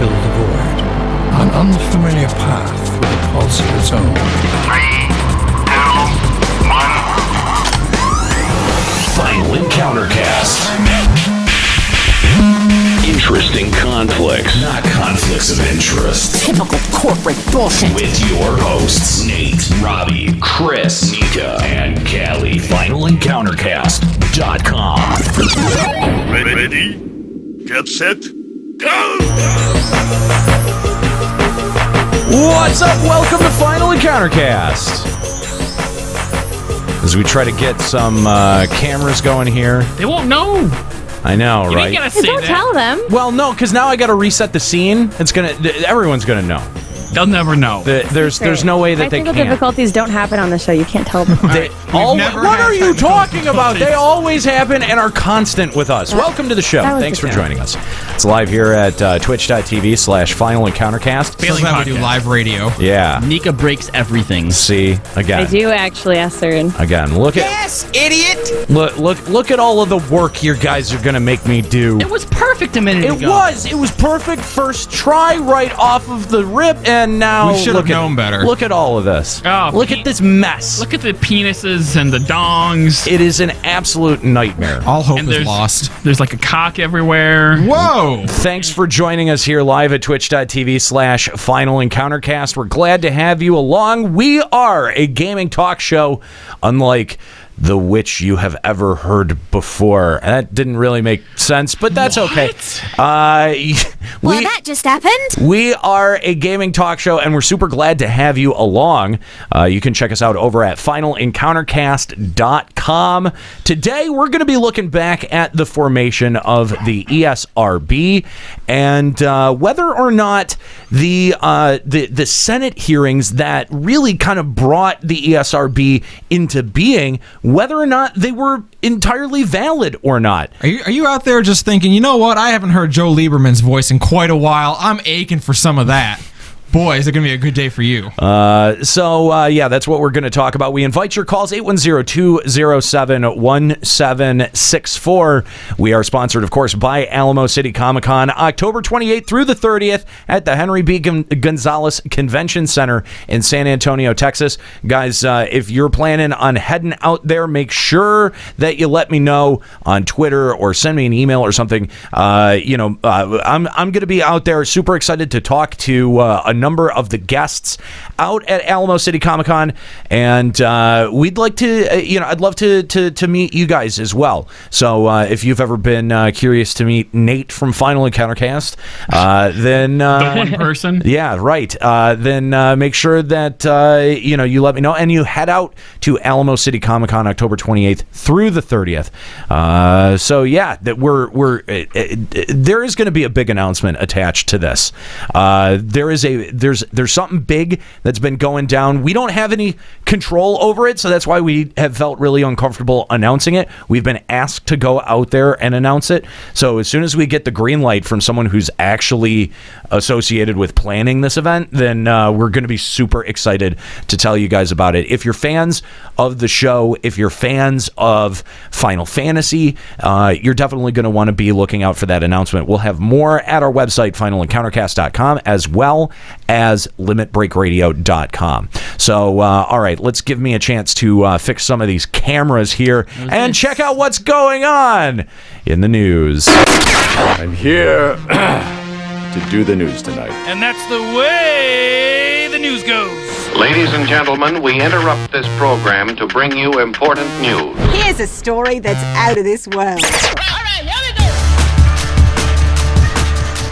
fill the void. An unfamiliar path with a pulse of its own. 3, 2, 1. Final Encounter Cast. Interesting conflicts, not conflicts of interest. Typical corporate bullshit. With your hosts, Nate, Robbie, Chris, Nika, and Callie. FinalEncounterCast.com. Ready? Get set? Go! What's up? Welcome to Final Encounter Cast. As we try to get some cameras going here. They won't know. I know, You right? ain't gotta say Don't that. tell them. Well, no, because now I got to reset the scene. Everyone's gonna know. They'll never know. There's no way that they Technical can't. difficulties don't happen on the show. You can't tell them. What are you talking about? They always happen and are constant with us. Welcome to the show. That was Thanks for the joining us. It's live here at twitch.tv/FinalEncounterCast. Failing That's why we do live radio. Yeah. Nika breaks everything. See, again. I do actually, Esther. Again, look at Idiot! look at all of the work you guys are gonna make me do. It was perfect a minute ago. It was perfect first try right off of the rip, and now We should have known better. Look at all of this. Oh, look at this mess. Look at the penises and the dongs. It is an absolute nightmare. All hope And is lost. There's like a cock everywhere. Whoa! Thanks for joining us here live at twitch.tv/FinalEncounterCast. We're glad to have you along. We are a gaming talk show unlike the which you have ever heard before. That didn't really make sense, but that's okay. Well, that just happened. We are a gaming talk show, and we're super glad to have you along. You can check us out over at FinalEncounterCast.com. Today, we're going to be looking back at the formation of the ESRB and whether or not the Senate hearings that really kind of brought the ESRB into being, whether or not they were entirely valid or not. Are you out there just thinking, you know what? I haven't heard Joe Lieberman's voice in quite a while. I'm aching for some of that. Boy, is it going to be a good day for you. Yeah, that's what we're going to talk about. We invite your calls, 810-207-1764. We are sponsored, of course, by Alamo City Comic-Con, October 28th through the 30th at the Henry B. Gonzalez Convention Center in San Antonio, Texas. Guys, if you're planning on heading out there, make sure that you let me know on Twitter or send me an email or something. I'm going to be out there, super excited to talk to a number of the guests out at Alamo City Comic-Con, and we'd like to, I'd love to meet you guys as well. So if you've ever been curious to meet Nate from Final Encounter Cast, then The one person. Yeah, right. Then make sure that you let me know, and you head out to Alamo City Comic-Con October 28th through the 30th. So yeah, that there is going to be a big announcement attached to this. There's something big that's been going down. We don't have any control over it, so that's why we have felt really uncomfortable announcing it. We've been asked to go out there and announce it. So as soon as we get the green light from someone who's actually associated with planning this event, then we're going to be super excited to tell you guys about it. If you're fans of the show, if you're fans of Final Fantasy, you're definitely going to want to be looking out for that announcement. We'll have more at our website, FinalEncounterCast.com, as well as LimitBreakRadio.com. So, all right, let's give me a chance to fix some of these cameras here and check out what's going on in the news. I'm here to do the news tonight. And that's the way the news goes. Ladies and gentlemen, we interrupt this program to bring you important news. Here's a story that's out of this world.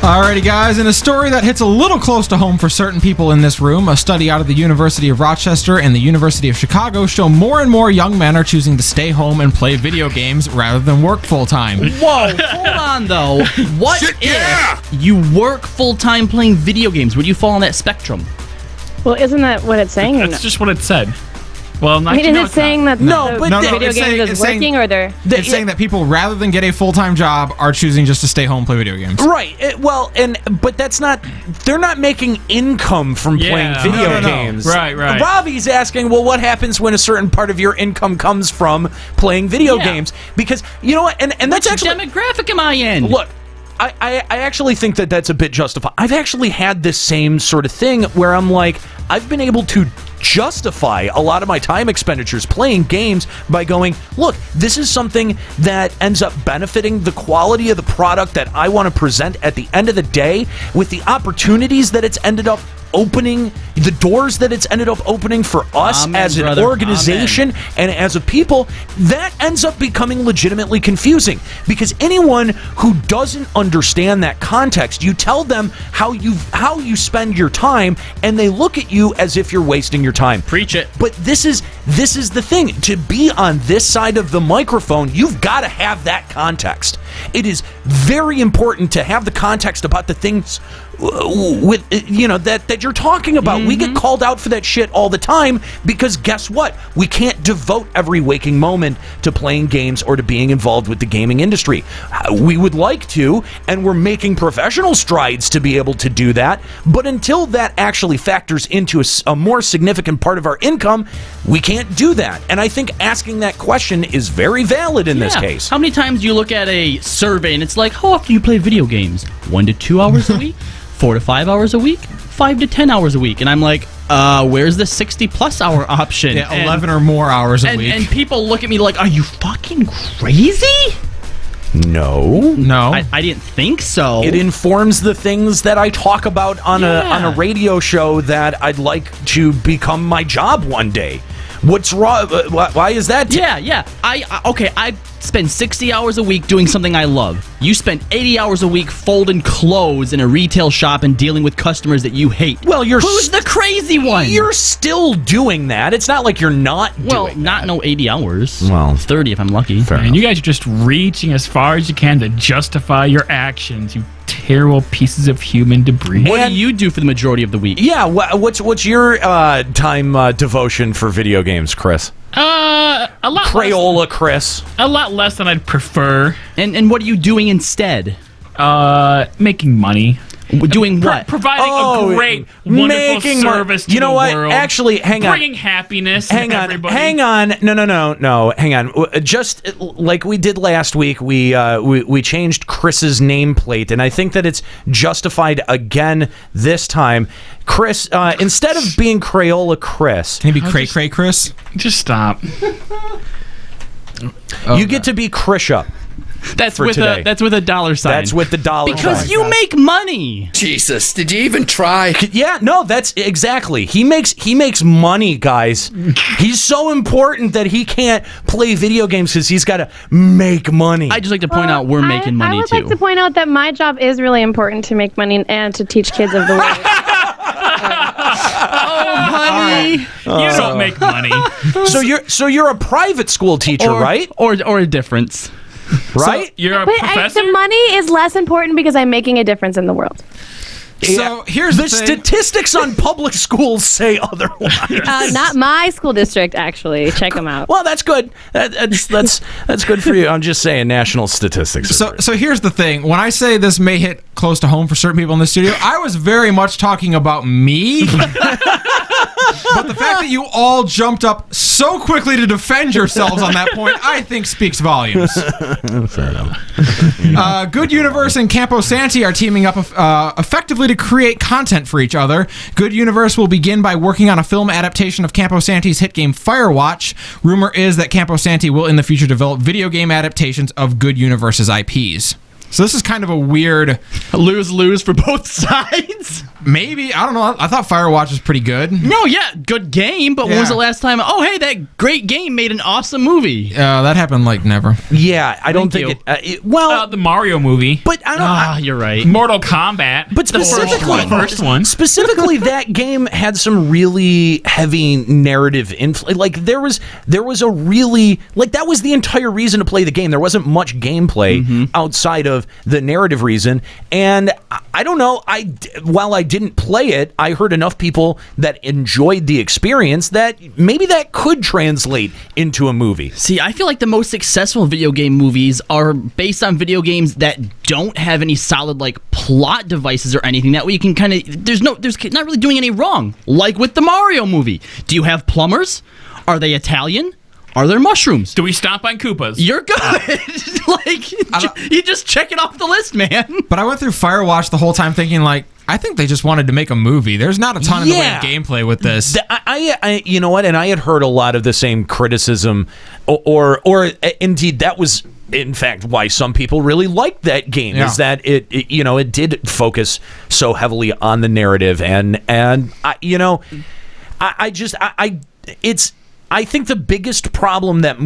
Alrighty, guys, in a story that hits a little close to home for certain people in this room, a study out of the University of Rochester and the University of Chicago show more and more young men are choosing to stay home and play video games rather than work full-time. Whoa, hold on, though. What if you work full-time playing video games? Would you fall on that spectrum? Well, isn't that what it's saying? That's just what it said. Well, I mean, is it saying that the video it's game saying- is it's saying- working, or they're... It's saying that people, rather than get a full-time job, are choosing just to stay home and play video games. Right. But that's not... They're not making income from playing video No. games. Right. Robbie's asking, well, what happens when a certain part of your income comes from playing video games? Because, you know what? And that's Which actually... demographic am I in? Look, I actually think that that's a bit justified. I've actually had this same sort of thing where I'm like, I've been able to justify a lot of my time expenditures playing games by going, look, this is something that ends up benefiting the quality of the product that I want to present at the end of the day, with the opportunities that it's ended up opening, the doors that it's ended up opening for us as an organization and as a people. That ends up becoming legitimately confusing, because anyone who doesn't understand that context, you tell them how you spend your time, and they look at you as if you're wasting your time. Preach it. But this is the thing. To be on this side of the microphone, you've got to have that context. It is very important to have the context about the things with that you're talking about. We get called out for that shit all the time, because guess what? We can't devote every waking moment to playing games or to being involved with the gaming industry. We would like to, and we're making professional strides to be able to do that, but until that actually factors into a more significant part of our income, we can't do that. And I think asking that question is very valid in this case. How many times do you look at a survey and it's like, how often do you play video games? 1 to 2 hours a week? 4 to 5 hours a week? 5 to 10 hours a week? And I'm like, where's the 60+ hour option? Yeah, 11 or more hours a week. And people look at me like, are you fucking crazy? No. I didn't think so. It informs the things that I talk about on a radio show that I'd like to become my job one day. What's wrong? Why is that? Yeah. I spend 60 hours a week doing something I love. You spend 80 hours a week folding clothes in a retail shop and dealing with customers that you hate. Well, who's the crazy one? You're still doing that. It's not like you're not doing not that. 80 hours. Well, 30 if I'm lucky. And you guys are just reaching as far as you can to justify your actions, you terrible pieces of human debris. What do you do for the majority of the week? Yeah, what's your time devotion for video games, Chris? A lot Crayola, less, Chris. A lot less than I'd prefer. And what are you doing instead? Making money. Doing what? Providing a great, wonderful service to the world. Actually, hang on. Bringing happiness to everybody. Hang on. No. Hang on. Just like we did last week, we changed Chris's nameplate, and I think that it's justified again this time. Chris, instead of being Crayola Chris, can you be Cray Chris? Just stop. You get to be Krisha. That's with a $sign. That's with the dollar sign. Because you make money. Jesus, did you even try? Yeah, no, that's exactly. He makes money, guys. He's so important that he can't play video games because he's got to make money. I just like to point out we're making money I would too. like to point out that my job is really important to make money and to teach kids of the world. Honey, you don't make money. So you're a private school teacher, right? Or a difference. Right? So you're a professor? The money is less important because I'm making a difference in the world. So here's the thing. Statistics on public schools say otherwise. Not my school district, actually. Check them out. Well, that's good. That's good for you. I'm just saying, national statistics. So here's the thing. When I say this may hit close to home for certain people in the studio, I was very much talking about me. But the fact that you all jumped up so quickly to defend yourselves on that point, I think speaks volumes. Fair enough. Good Universe and Campo Santi are teaming up effectively to create content for each other. Good Universe will begin by working on a film adaptation of Campo Santi's hit game Firewatch. Rumor is that Campo Santi will in the future develop video game adaptations of Good Universe's IPs. So this is kind of a weird lose-lose for both sides. Maybe. I don't know. I thought Firewatch was pretty good. No, yeah, good game. But when was the last time? Oh, hey, that great game made an awesome movie. That happened like never. Yeah, I don't think it. Well, the Mario movie. But I don't. You're right. Mortal Kombat. But specifically, the first one. Specifically, that game had some really heavy narrative influence. Like there was a really that was the entire reason to play the game. There wasn't much gameplay outside of the narrative reason, and I don't know. While I didn't play it, I heard enough people that enjoyed the experience that maybe that could translate into a movie. See, I feel like the most successful video game movies are based on video games that don't have any solid plot devices or anything. That way you can kind of there's not really doing any wrong. Like with the Mario movie, do you have plumbers? Are they Italian? Are there mushrooms? Do we stomp on Koopas? You're good. You just check it off the list, man. But I went through Firewatch the whole time thinking, like, I think they just wanted to make a movie. There's not a ton in the way of gameplay with this. I you know what? And I had heard a lot of the same criticism, or indeed that was in fact why some people really liked that game. Is that it did focus so heavily on the narrative, and I think the biggest problem that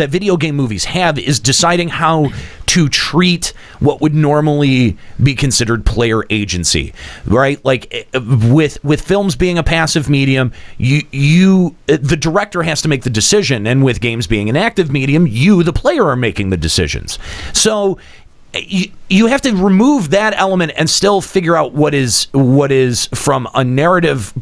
video game movies have, is deciding how to treat what would normally be considered player agency, right? Like with films being a passive medium, the director has to make the decision, and with games being an active medium, you, the player, are making the decisions. So you have to remove that element and still figure out what is from a narrative.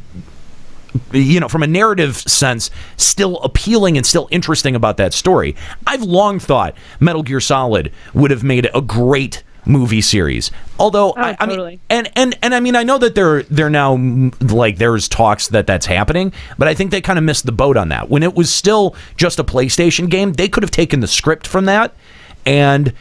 From a narrative sense, still appealing and still interesting about that story. I've long thought Metal Gear Solid would have made a great movie series. Although, totally. I mean, I know that they're now, like, there's talks that's happening, but I think they kind of missed the boat on that. When it was still just a PlayStation game, they could have taken the script from that, and,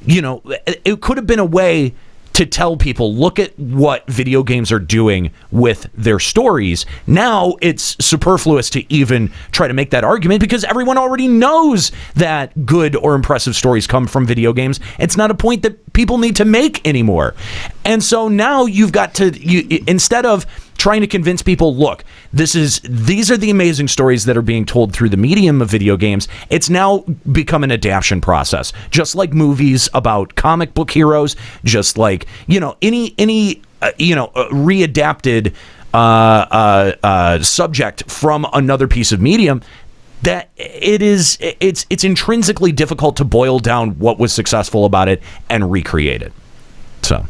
it could have been a way to tell people, look at what video games are doing with their stories. Now it's superfluous to even try to make that argument, because everyone already knows that good or impressive stories come from video games. It's not a point that people need to make anymore. And so now you've got to, instead of trying to convince people, look, these are the amazing stories that are being told through the medium of video games, it's now become an adaptation process. Just like movies about comic book heroes, just like, any readapted subject from another piece of medium, that it's intrinsically difficult to boil down what was successful about it and recreate it. So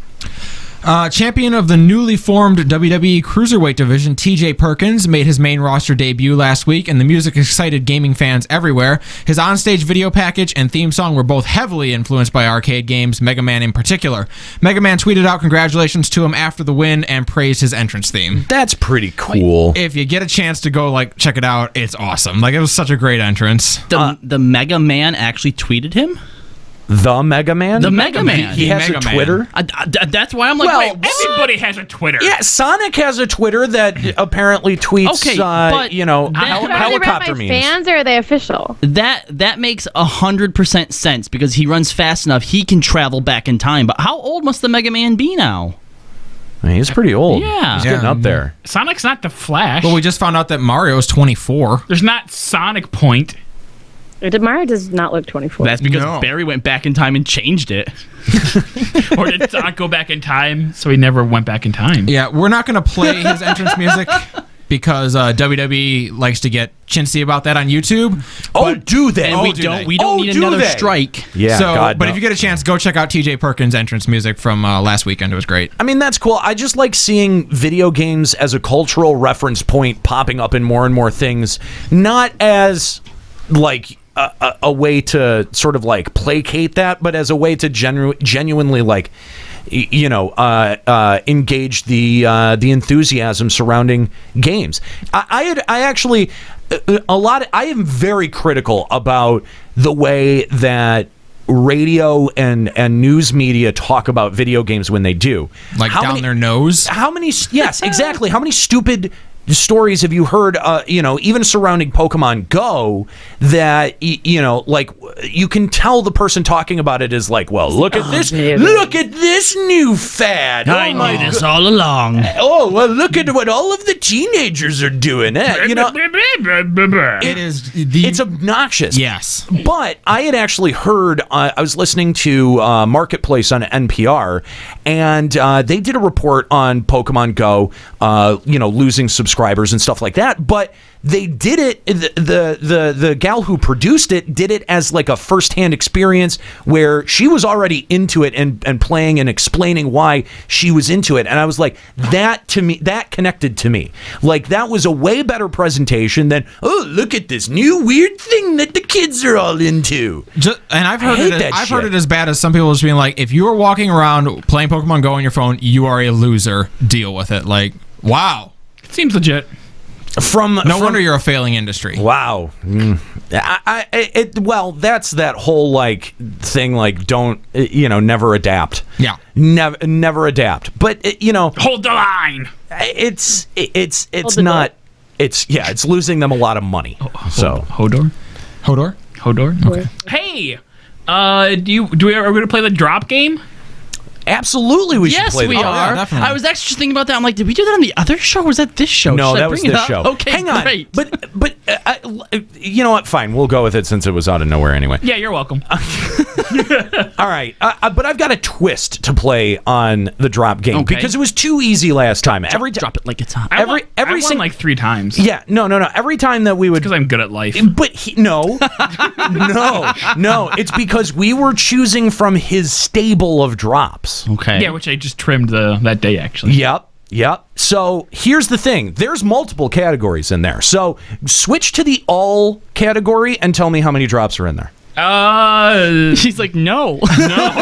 Champion of the newly formed WWE Cruiserweight division, TJ Perkins, made his main roster debut last week, and the music excited gaming fans everywhere. His onstage video package and theme song were both heavily influenced by arcade games, Mega Man in particular. Mega Man tweeted out congratulations to him after the win and praised his entrance theme. That's pretty cool. If you get a chance to go check it out, it's awesome. It was such a great entrance. The Mega Man actually tweeted him? The Mega Man? The Mega Man. He has a Twitter? That's why I'm like, wait, everybody has a Twitter. Yeah, Sonic has a Twitter that apparently tweets, helicopter memes. Fans, or are they official? That makes 100% sense, because he runs fast enough, he can travel back in time. But how old must the Mega Man be now? I mean, he's pretty old. Yeah. He's getting up there. Sonic's not the Flash. Well, we just found out that Mario's 24. There's not Sonic Point. Mario does not look 24. That's because Barry went back in time and changed it. Or did Sonic go back in time, so he never went back in time? Yeah, we're not going to play his entrance music because WWE likes to get chintzy about that on YouTube. Do they? And we don't need another strike. Yeah, but if you get a chance, go check out TJ Perkins' entrance music from last weekend. It was great. I mean, that's cool. I just like seeing video games as a cultural reference point popping up in more and more things, not as a way to sort of placate that, but as a way to genuinely engage the enthusiasm surrounding games. I am very critical about the way that radio and news media talk about video games when they do. Their nose? Yes, exactly. How many stupid stories have you heard, even surrounding Pokemon Go, that, you can tell the person talking about it is like, well, look at this new fad. I knew this all along. Oh, well, look at what all of the teenagers are doing. It's obnoxious. Yes. But I had actually heard, I was listening to Marketplace on NPR, and they did a report on Pokemon Go, losing subscribers and stuff like that, but they did it, the gal who produced it did it as a first-hand experience where she was already into it and playing and explaining why she was into it, and I was like, that connected to me. That was a way better presentation than, oh, look at this new weird thing that the kids are all into. And I've heard it as bad as some people just being like, if you are walking around playing Pokemon Go on your phone, you are a loser. Deal with it. Wow. Seems legit. No wonder you're a failing industry. Wow. Well, that's that whole like thing. Like, don't never adapt. Yeah. Never adapt. But hold the line. It's not. It's losing them a lot of money. Hodor. Okay. Hey, are we going to play the drop game? Absolutely, we should play the we drop. are. Yeah, definitely. I was actually just thinking about that. I'm like, did we do that on the other show, or was that this show? No, Should I that was bring it this up? show. Okay, hang on. great. But you know what? Fine, we'll go with it since it was out of nowhere anyway. Yeah, you're welcome. All right, but I've got a twist to play on the drop game because it was too easy last time. Drop it like it's hot. I won like 3 times. Yeah, no. Every time that we would, because I'm good at life. But no, it's because we were choosing from his stable of drops. Okay. Yeah, which I just trimmed that day actually. Yep. So here's the thing. There's multiple categories in there. So switch to the all category and tell me how many drops are in there. She's like, no. No,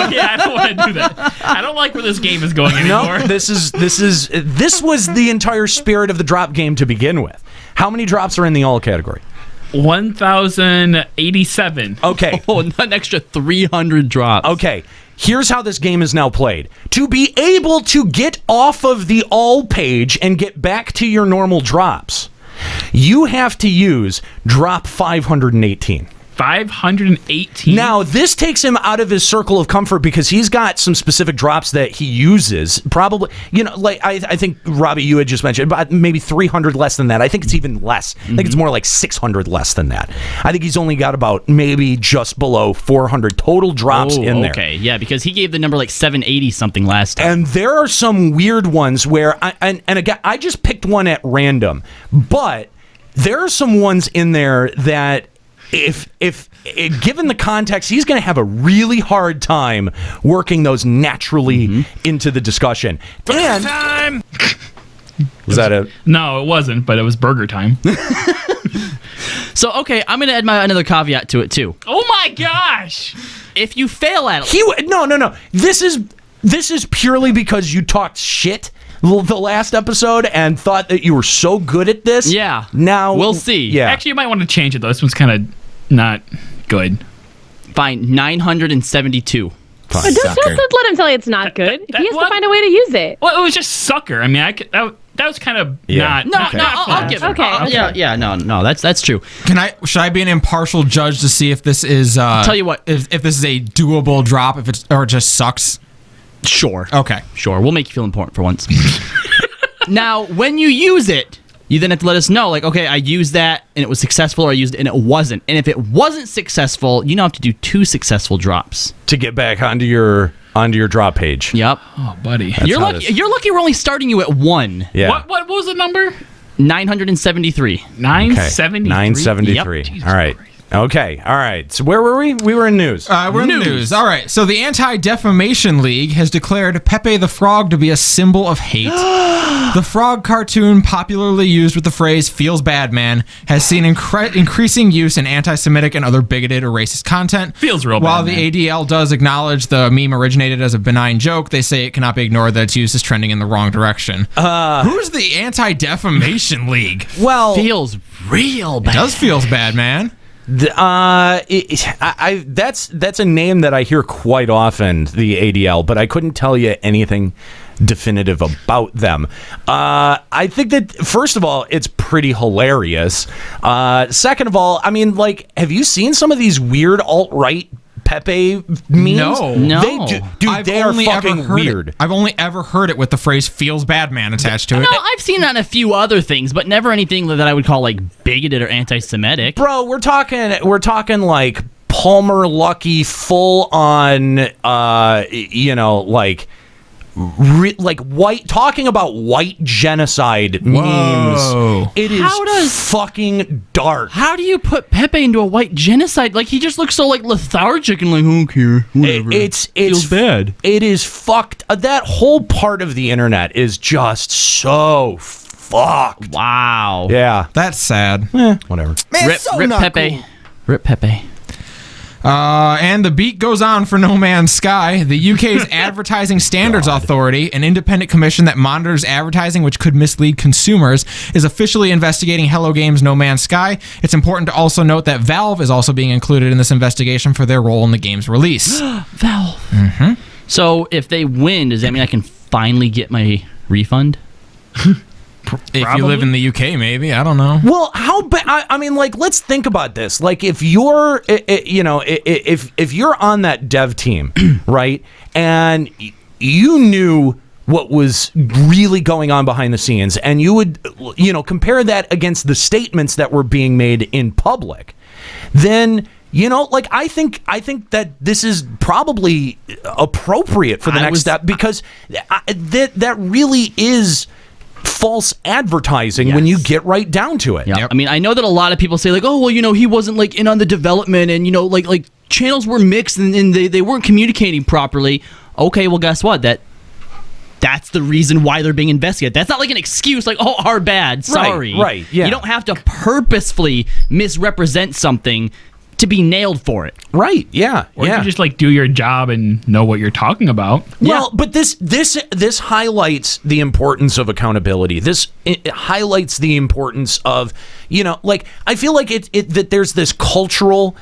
yeah, I don't want to do that. I don't like where this game is going anymore. No, this was the entire spirit of the drop game to begin with. How many drops are in the all category? 1,087. Okay. Oh, an extra 300 drops. Okay. Here's how this game is now played. To be able to get off of the all page and get back to your normal drops, you have to use drop 518. 518. Now, this takes him out of his circle of comfort because he's got some specific drops that he uses. Probably, like I think, Robbie, you had just mentioned, but maybe 300 less than that. I think it's even less. I think it's more like 600 less than that. I think he's only got about maybe just below 400 total drops in there. Okay, yeah, because he gave the number like 780 something last time. And there are some weird ones where, and again, I just picked one at random, but there are some ones in there that if given the context, he's going to have a really hard time working those naturally into the discussion. And time. Was that it? No, it wasn't, but it was burger time. So, okay, I'm going to add another caveat to it, too. Oh, my gosh. If you fail at it... No. This is purely because you talked shit the last episode and thought that you were so good at this. Yeah. Now we'll see. Yeah. Actually, you might want to change it, though. This one's kind of not good. Fine, 972. But just let him tell you it's not good. He has to find a way to use it. Well, it was just sucker. I mean, that was kind of not. No, okay. I'll give it. Okay. Yeah, no, that's true. Should I be an impartial judge to see if this is? Tell you what, if this is a doable drop, if it's or it just sucks. Sure. Okay. Sure. We'll make you feel important for once. Now, when you use it, you then have to let us know, like, okay, I used that and it was successful, or I used it and it wasn't. And if it wasn't successful, you now have to do 2 successful drops to get back onto your drop page. Yep. Oh, buddy. You're lucky we're only starting you at 1. Yeah. What was the number? 973. 973. 973. Yep. All right. Okay. All right. So where were we? We were in news. We're in the news. All right. So the Anti-Defamation League has declared Pepe the Frog to be a symbol of hate. The frog cartoon, popularly used with the phrase "feels bad, man," has seen increasing use in anti-Semitic and other bigoted or racist content. Feels real While bad, the ADL does acknowledge the meme originated as a benign joke, they say it cannot be ignored that its use is trending in the wrong direction. Who's the Anti-Defamation League? Well, feels real bad. It does feels bad, man. That's a name that I hear quite often, the ADL, but I couldn't tell you anything definitive about them. I think that, first of all, it's pretty hilarious. Second of all, I mean, like, have you seen some of these weird alt-right Pepe memes? No. They are fucking weird. I've only ever heard it with the phrase "feels bad, man" attached to it. No, I've seen that in a few other things, but never anything that I would call like bigoted or anti-Semitic. Bro, we're talking like Palmer Lucky full on like white, talking about white genocide memes. It is fucking dark. How do you put Pepe into a white genocide? Like, he just looks so like lethargic and like, I don't care. Whatever. It's feels bad. It is fucked. That whole part of the internet is just so fucked. Wow. Yeah, that's sad. Whatever. Man, Rip Pepe. Cool. Rip Pepe. And the beat goes on for No Man's Sky. The UK's Advertising Standards Authority, an independent commission that monitors advertising which could mislead consumers, is officially investigating Hello Games' No Man's Sky. It's important to also note that Valve is also being included in this investigation for their role in the game's release. Valve. Mm-hmm. So if they win, does that mean I can finally get my refund? If you live in the UK, maybe. I don't know. Well, how bad? I mean, like, let's think about this. Like, if you're, if you're on that dev team, right, and you knew what was really going on behind the scenes, and you would, compare that against the statements that were being made in public, then, I think that this is probably appropriate for the next step, because that really is false advertising when you get right down to it. Yep. I mean, I know that a lot of people say, like, oh, well, he wasn't, like, in on the development, and, like channels were mixed, and they weren't communicating properly. Okay, well, guess what? That's the reason why they're being investigated. That's not like an excuse, like, oh, our bad, sorry. Right, yeah. You don't have to purposefully misrepresent something to be nailed for it. Right, yeah. Or you just, like, do your job and know what you're talking about. Well, but this highlights the importance of accountability. It highlights the importance of, I feel like that there's this cultural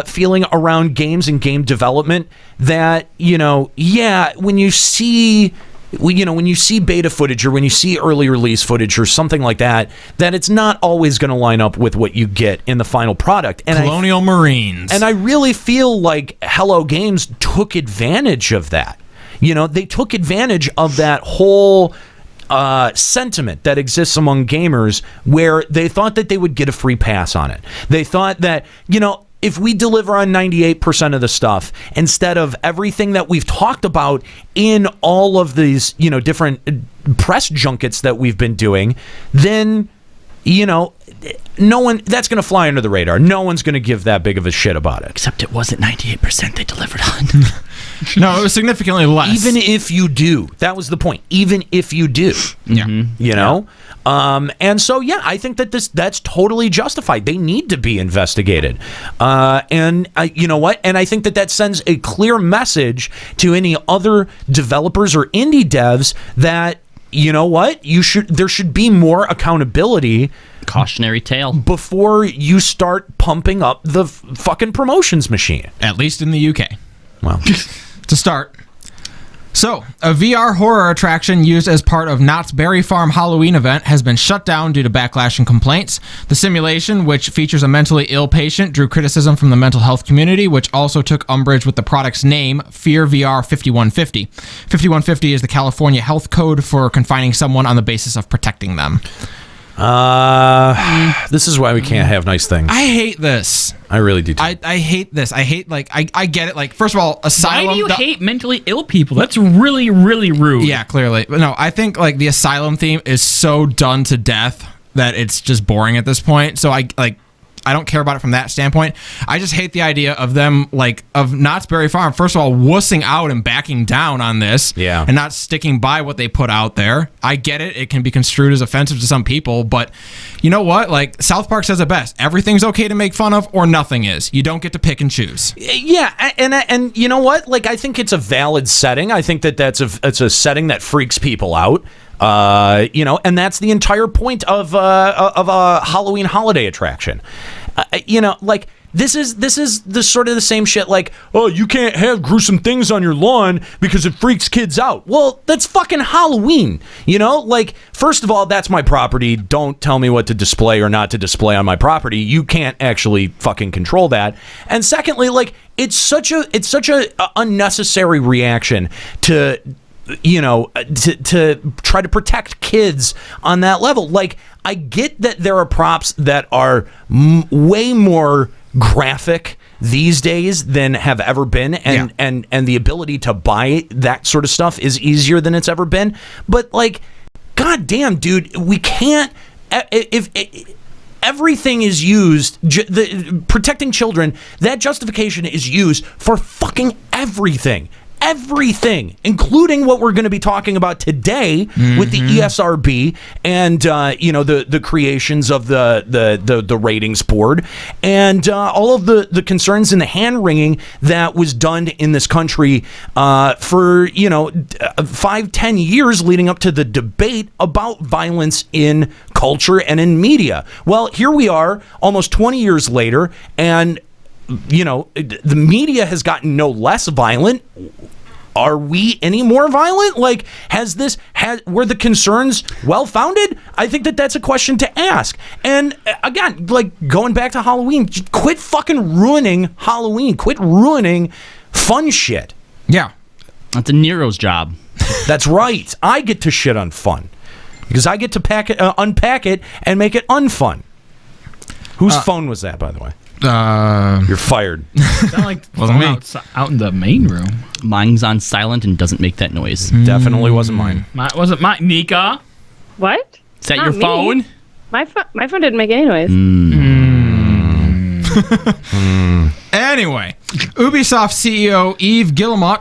feeling around games and game development that, when you see beta footage or when you see early release footage or something like that, that it's not always going to line up with what you get in the final product. And Colonial Marines. And I really feel like Hello Games took advantage of that. They took advantage of that whole sentiment that exists among gamers, where they thought that they would get a free pass on it. They thought that, if we deliver on 98% of the stuff, instead of everything that we've talked about in all of these, different press junkets that we've been doing, then, no one, that's going to fly under the radar. No one's going to give that big of a shit about it. Except it wasn't 98% they delivered on. No, it was significantly less. Even if you do. That was the point. Even if you do. Yeah. And so, I think that that's totally justified. They need to be investigated. And you know what? And I think that sends a clear message to any other developers or indie devs that, there should be more accountability. Cautionary tale. Before you start pumping up the fucking promotions machine. At least in the UK. Well, to start. So, a VR horror attraction used as part of Knott's Berry Farm Halloween event has been shut down due to backlash and complaints. The simulation, which features a mentally ill patient, drew criticism from the mental health community, which also took umbrage with the product's name, Fear VR 5150. 5150 is the California health code for confining someone on the basis of protecting them. This is why we can't have nice things. I hate this. I really do too. I hate this. I hate, I get it. Like, first of all, asylum. Why do you hate mentally ill people? That's really, really rude. Yeah, clearly. But no, I think, like, the asylum theme is so done to death that it's just boring at this point. So I don't care about it from that standpoint. I just hate the idea of them, of Knott's Berry Farm, first of all, wussing out and backing down on this. Yeah. And not sticking by what they put out there. I get it. It can be construed as offensive to some people, but you know what? Like, South Park says it best. Everything's okay to make fun of, or nothing is. You don't get to pick and choose. Yeah, and you know what? Like, I think it's a valid setting. I think it's a setting that freaks people out. And that's the entire point of a Halloween holiday attraction. This is the sort of the same shit. Like, oh, you can't have gruesome things on your lawn because it freaks kids out. Well, that's fucking Halloween. First of all, that's my property. Don't tell me what to display or not to display on my property. You can't actually fucking control that. And secondly, it's such a unnecessary reaction to try to protect kids on that level. Like, I get that there are props that are way more graphic these days than have ever been, and the ability to buy that sort of stuff is easier than it's ever been. But, goddamn, dude, we can't. If everything is used, protecting children, that justification is used for fucking everything. everything, including what we're going to be talking about today with the ESRB and the creations of the ratings board and all of the concerns and the hand wringing that was done in this country for 5-10 years leading up to the debate about violence in culture and in media. Well, here we are almost 20 years later, and the media has gotten no less violent. Are we any more violent? Like, were the concerns well-founded? I think that's a question to ask. And again, like, going back to Halloween, just quit fucking ruining Halloween. Quit ruining fun shit. Yeah. That's a Nero's job. That's right. I get to shit on fun because I get to unpack it and make it unfun. Whose phone was that, by the way? You're fired. Sound like Wasn't me. out in the main room. Mine's on silent and doesn't make that noise. Definitely wasn't mine. Wasn't mine. Nika? What? Is that Not your me. phone? My phone didn't make any noise. Anyway, Ubisoft CEO Yves Guillemot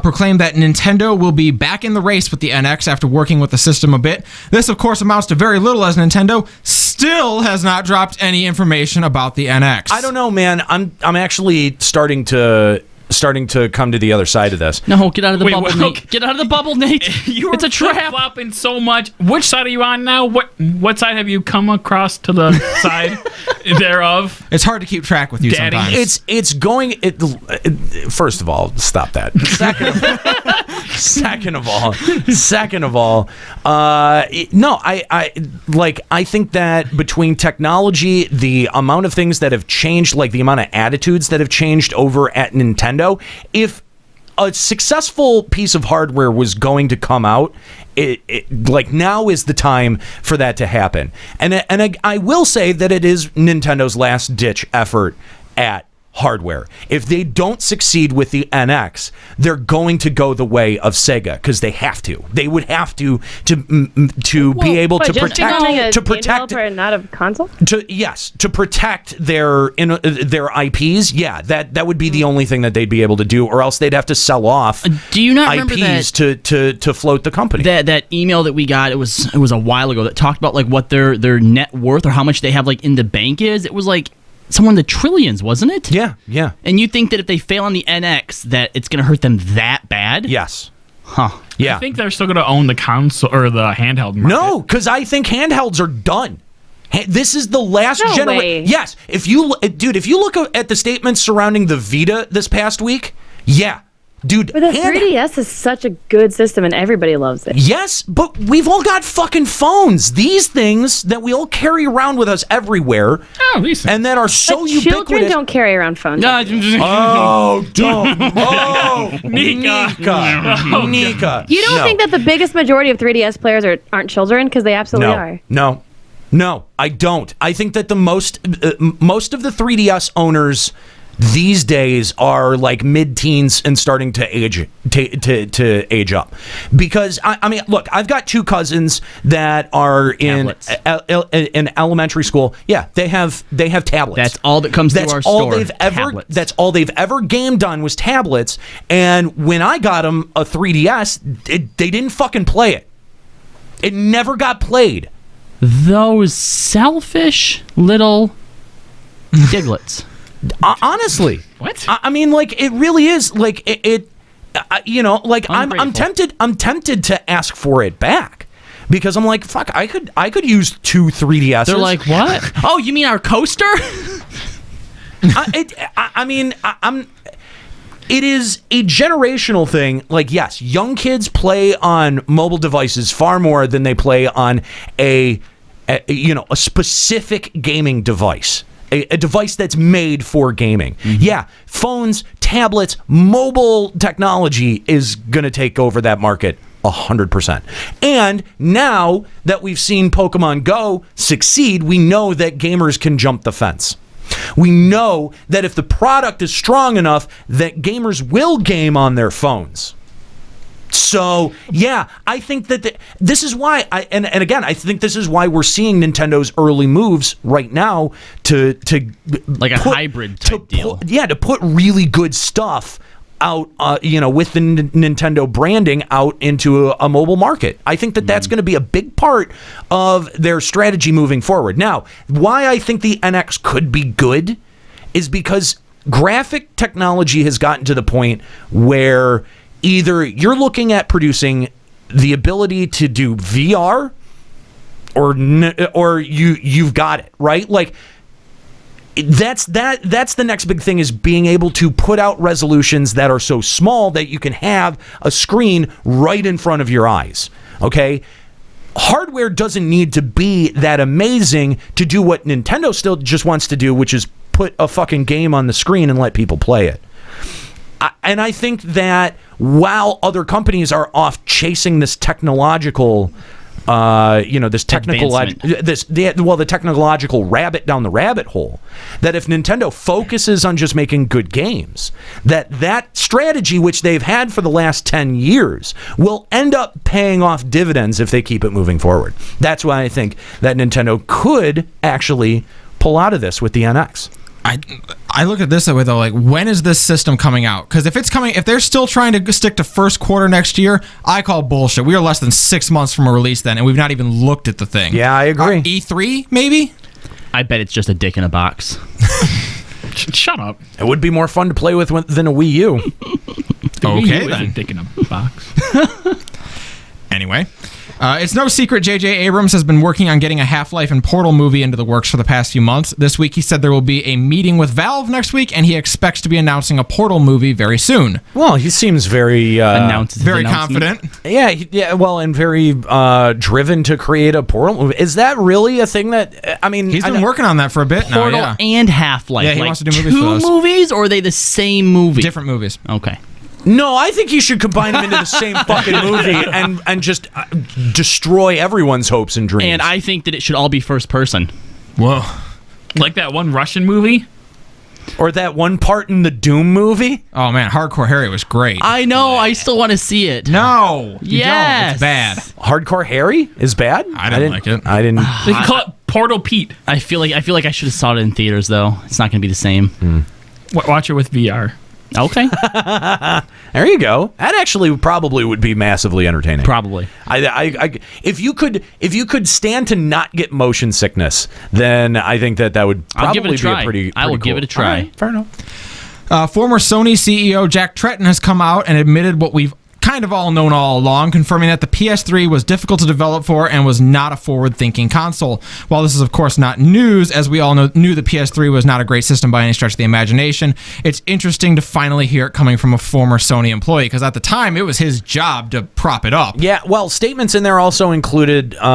proclaimed that Nintendo will be back in the race with the NX after working with the system a bit. This, of course, amounts to very little as Nintendo still has not dropped any information about the NX. I don't know, man. I'm actually starting to come to the other side of this. No, get out of the bubble, wait, Nate. Get out of the bubble, Nate. It's a trap. Flopping so much. Which side are you on now? What side have you come across to the side thereof? It's hard to keep track with you Daddy. sometimes. It's going. First of all, stop that. Second of all, no. I think that between technology, the amount of things that have changed, like the amount of attitudes that have changed over at Nintendo, if a successful piece of hardware was going to come out, now is the time for that to happen. And I will say that it is Nintendo's last ditch effort at hardware. If they don't succeed with the NX, they're going to go the way of Sega because they have to. They would have to be able to protect and not a console. To protect their IPs. Yeah, that would be the only thing that they'd be able to do, or else they'd have to sell off. Do you not remember IPs to float the company? That email that we got, it was a while ago, that talked about like what their net worth or how much they have like in the bank is. It was like somewhere in the trillions, wasn't it? Yeah. And you think that if they fail on the NX, that it's going to hurt them that bad? Yes. Huh. Yeah. I think they're still going to own the console or the handheld market. No, because I think handhelds are done. This is the last generation. Yes. If you look at the statements surrounding the Vita this past week, yeah. Dude, but the 3DS is such a good system and everybody loves it. Yes, but we've all got fucking phones. These things that we all carry around with us everywhere. Oh, these things. And that are so but ubiquitous. Children don't carry around phones. Oh, don't. Oh, Nika. Nika. You don't think that the biggest majority of 3DS players aren't children? Because they absolutely are. No, I don't. I think that the most of the 3DS owners these days are like mid-teens and starting to age up, because I mean, look, I've got two cousins that are in elementary school. Yeah, they have tablets. That's all that comes to our store. That's all they've ever gamed on was tablets. And when I got them a 3DS, they didn't fucking play it. It never got played. Those selfish little diglets. Honestly, what? I mean, like, it really is like I'm tempted to ask for it back, because I'm like, fuck, I could use 2 3DSs. They're like, what? Oh, you mean our coaster? It is a generational thing. Like, yes, young kids play on mobile devices far more than they play on a specific gaming device. A device that's made for gaming. Mm-hmm. Yeah, phones, tablets, mobile technology is going to take over that market 100%. And now that we've seen Pokemon Go succeed, we know that gamers can jump the fence. We know that if the product is strong enough, that gamers will game on their phones. So, yeah, I think that this is why, I think this is why we're seeing Nintendo's early moves right now to like a hybrid type deal. To put really good stuff out, with the Nintendo branding out into a mobile market. I think that that's going to be a big part of their strategy moving forward. Now, why I think the NX could be good is because graphic technology has gotten to the point where either you're looking at producing the ability to do VR or you've got it, right? Like, that's the next big thing, is being able to put out resolutions that are so small that you can have a screen right in front of your eyes. Okay? Hardware doesn't need to be that amazing to do what Nintendo still just wants to do, which is put a fucking game on the screen and let people play it. And I think that while other companies are off chasing this technological the technological rabbit down the rabbit hole, that if Nintendo focuses on just making good games, that strategy, which they've had for the last 10 years, will end up paying off dividends if they keep it moving forward. That's why I think that Nintendo could actually pull out of this with the NX. I look at this that way, though. Like, when is this system coming out? Because if they're still trying to stick to first quarter next year, I call bullshit. We are less than 6 months from a release then, and we've not even looked at the thing. Yeah, I agree. E3, maybe? I bet it's just a dick in a box. Shut up. It would be more fun to play with than a Wii U. Okay, then. A dick in a box. Anyway. It's no secret J.J. Abrams has been working on getting a Half-Life and Portal movie into the works for the past few months. This week, he said there will be a meeting with Valve next week, and he expects to be announcing a Portal movie very soon. Well, he seems very confident. Yeah. Well, and very driven to create a Portal movie. Is that really a thing that? I mean, he's been working on that for a bit Portal now. Yeah, and Half-Life. Yeah, he wants to do movies two for those. movies, or are they the same movie? Different movies. Okay. No, I think you should combine them into the same fucking movie and just destroy everyone's hopes and dreams. And I think that it should all be first person. Whoa. Like that one Russian movie? Or that one part in the Doom movie? Oh, man, Hardcore Harry was great. I know, I still want to see it. No, you yes. don't. It's bad. Hardcore Harry is bad? I didn't like it. I didn't. They call it Portal Pete. I feel like I should have saw it in theaters, though. It's not going to be the same. Watch it with VR. Okay. There you go. That actually probably would be massively entertaining. Probably. If you could stand to not get motion sickness, then I think that would probably be a pretty I will cool. give it a try. Right, fair enough. Former Sony CEO Jack Tretton has come out and admitted what we've kind of all known all along, confirming that the PS3 was difficult to develop for and was not a forward-thinking console. While this is, of course, not news, as we all knew the PS3 was not a great system by any stretch of the imagination, it's interesting to finally hear it coming from a former Sony employee, because at the time, it was his job to prop it up. Yeah, well, statements in there also included, statements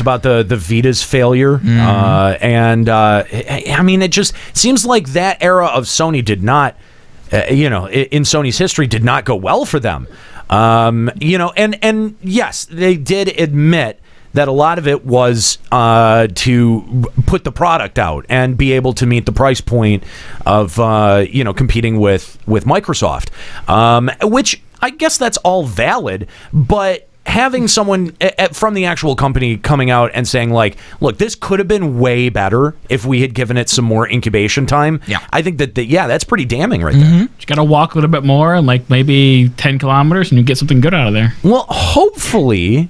about the Vita's failure, and I mean, it just seems like that era of Sony did not, in Sony's history, did not go well for them. And yes, they did admit that a lot of it was to put the product out and be able to meet the price point of competing with Microsoft, which I guess that's all valid, but having someone from the actual company coming out and saying, like, look, this could have been way better if we had given it some more incubation time. Yeah. I think that's pretty damning right there. You got to walk a little bit more, like maybe 10 kilometers, and you get something good out of there. Well, hopefully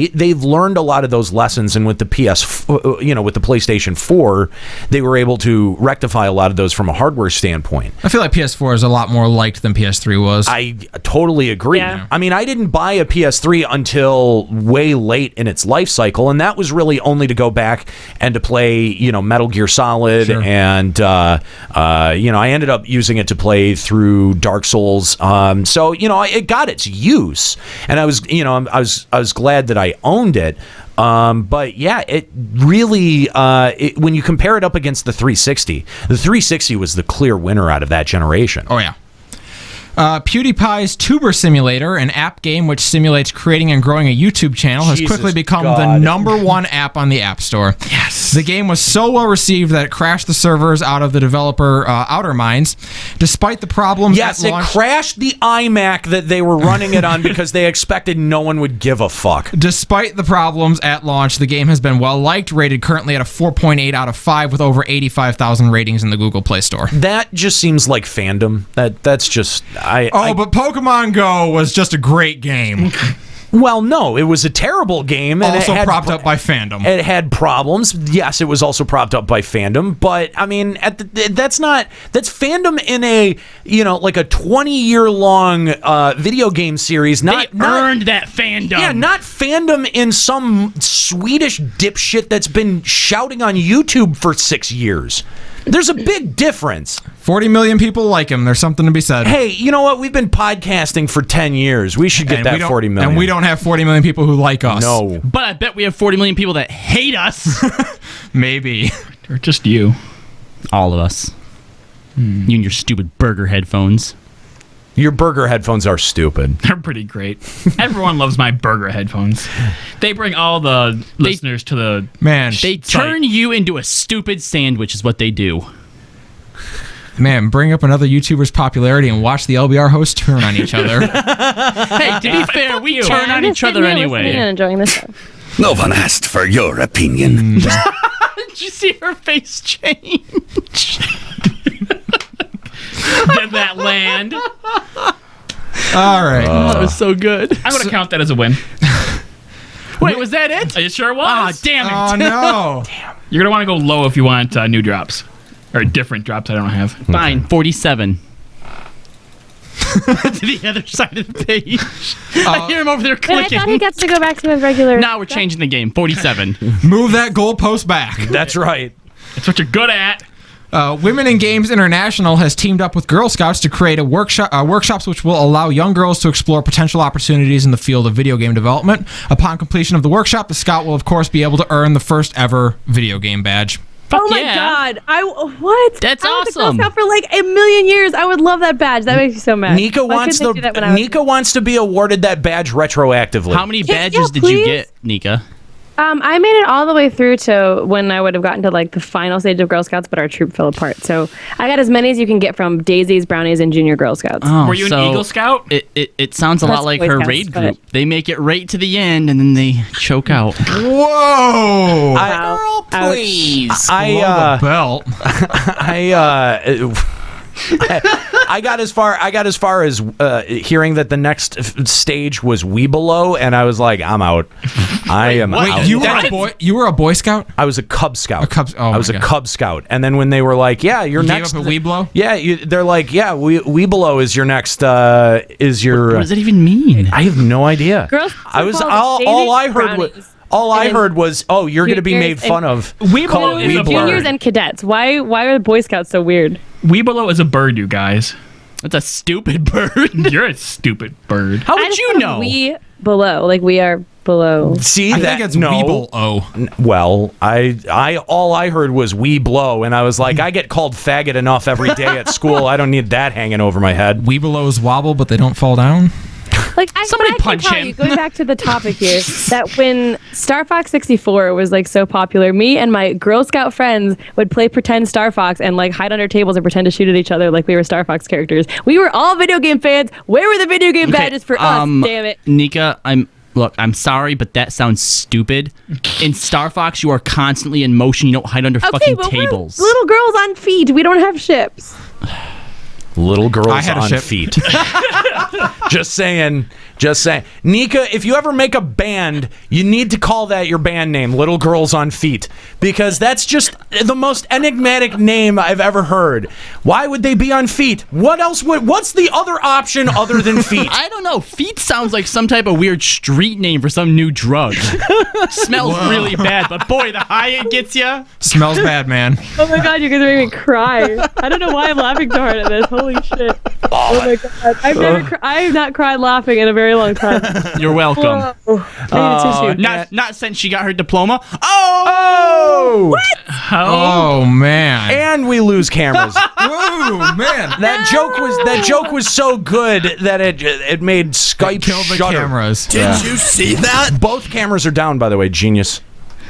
they've learned a lot of those lessons, and with the with the PlayStation 4, they were able to rectify a lot of those from a hardware standpoint. I feel like PS4 is a lot more liked than PS3 was. I totally agree. Yeah. I mean, I didn't buy a PS3 until way late in its life cycle, and that was really only to go back and to play, Metal Gear Solid, and I ended up using it to play through Dark Souls. So it got its use, and I was glad that I owned it. But yeah, it really, when you compare it up against the 360 was the clear winner out of that generation. Oh yeah. PewDiePie's Tuber Simulator, an app game which simulates creating and growing a YouTube channel, has quickly become the number one app on the App Store. Yes. The game was so well received that it crashed the servers out of the developer Outer Minds. Despite the problems Yes, at it launch, crashed the iMac that they were running it on because they expected no one would give a fuck. Despite the problems at launch, the game has been well liked, rated currently at a 4.8 out of 5 with over 85,000 ratings in the Google Play Store. That just seems like fandom. That's just but Pokemon Go was just a great game. Well, no, it was a terrible game. And Also it had propped up by fandom. It had problems. Yes, it was also propped up by fandom. But I mean, that's fandom in a like a 20-year-long video game series. They earned that fandom. Yeah, not fandom in some Swedish dipshit that's been shouting on YouTube for 6 years. There's a big difference. 40 million people like him. There's something to be said. Hey, you know what? We've been podcasting for 10 years. We should get that 40 million. And we don't have 40 million people who like us. No. But I bet we have 40 million people that hate us. Maybe. Or just you. All of us. You and your stupid burger headphones. Your burger headphones are stupid. They're pretty great. Everyone loves my burger headphones. They bring all the listeners to the They turn you into a stupid sandwich is what they do. Man, bring up another YouTuber's popularity and watch the LBR hosts turn on each other. Hey, to be fair, we turn on each other anyway. And enjoying the show. No one asked for your opinion. Did you see her face change? Did that land? All right. That was so good. I'm going to count that as a win. Wait, was that it? It sure was. Ah, damn it. Oh, no. Damn. You're going to want to go low if you want new drops. Or different drops I don't have. Fine, 47. To the other side of the page. I hear him over there But I clicking. thought he gets to go back to his regular. Now we're changing the game. 47. Move that goalpost back. That's right. That's what you're good at. Women in Games International has teamed up with Girl Scouts to create a workshops which will allow young girls to explore potential opportunities in the field of video game development. Upon completion of the workshop, the Scout will, of course, be able to earn the first ever video game badge. Oh my god! What? That's I was awesome. a Girl Scout for like a million years. I would love that badge. That makes me so mad. Nika Why wants couldn't they do that when I was- Nika wants to be awarded that badge retroactively. How many badges yeah, did please. you get, Nika? I made it all the way through to when I would have gotten to like the final stage of Girl Scouts, but our troop fell apart. So I got as many as you can get from Daisies, Brownies, and Junior Girl Scouts. Oh, Were you an Eagle Scout? It sounds a That's lot like Boy her Scouts, raid but- group. They make it right to the end and then they choke out. Whoa! Wow. Please. Below the belt. I got as far as hearing that the next stage was Weebelo, and I was like, I'm out. I am out. Wait, you were a Boy Scout? I was a Cub Scout. I was a Cub Scout, and then when they were like, "Yeah, you're You next," gave up at Weeblo? Yeah, they're like, "Yeah, Weebelo is your next." Is your? What does that even mean? I have no idea. Girls I was called all I Daisies, heard was. Brownies. All I And heard was, "Oh, you're going to be juniors made fun of." Weebelo Called is a Weeblo. Juniors and cadets. Why are the Boy Scouts so weird? Weebelo is a bird, you guys. That's a stupid bird. You're a stupid bird. How I would just you thought know? We below, like we are below. See I that? think it's no. Weeblo. Well, I all I heard was "we blow," and I was like, I get called faggot enough every day at school. I don't need that hanging over my head. Weebelows wobble, but they don't fall down. Like Somebody I can punch tell him. you, going back to the topic here, that when Star Fox 64 was like so popular, me and my Girl Scout friends would play pretend Star Fox and like hide under tables and pretend to shoot at each other like we were Star Fox characters. We were all video game fans. Where were the video game badges for us? Damn it. Nika, I'm sorry, but that sounds stupid. In Star Fox, you are constantly in motion. You don't hide under fucking but tables. we're little girls on feet. We don't have ships. Little girls I had a on ship. feet. Just saying. Nika, if you ever make a band, you need to call that your band name, Little Girls on Feet, because that's just the most enigmatic name I've ever heard. Why would they be on feet? What's the other option other than feet? I don't know. Feet sounds like some type of weird street name for some new drug. Smells really bad, but boy, the high it gets you. Smells bad, man. Oh my god, you guys are making me cry. I don't know why I'm laughing so hard at this. Holy shit. Oh my god. I'm I have not cried laughing in a very long time. You're welcome. Not since she got her diploma. Oh! What? Oh man! And we lose cameras. Oh man! That joke was so good that it made Skype killed the shudder. cameras. Did you see that? Both cameras are down, by the way. Genius.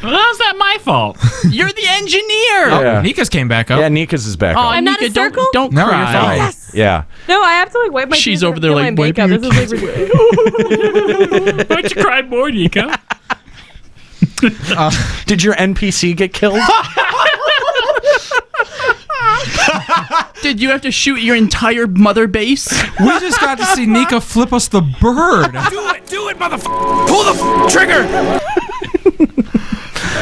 Well, how's that my fault? You're the engineer. Oh, Nika's came back up. Yeah, Nika's is back Oh, up. I'm not Nika, a circle? don't No, cry. you're fine. Yes. Yeah. No, I have to like wipe my She's teeth over there and like, my makeup. why This is like ridiculous. Why don't you cry more, Nika? Did your NPC get killed? Did you have to shoot your entire mother base? We just got to see Nika flip us the bird. Do it, motherfucker! Pull the trigger!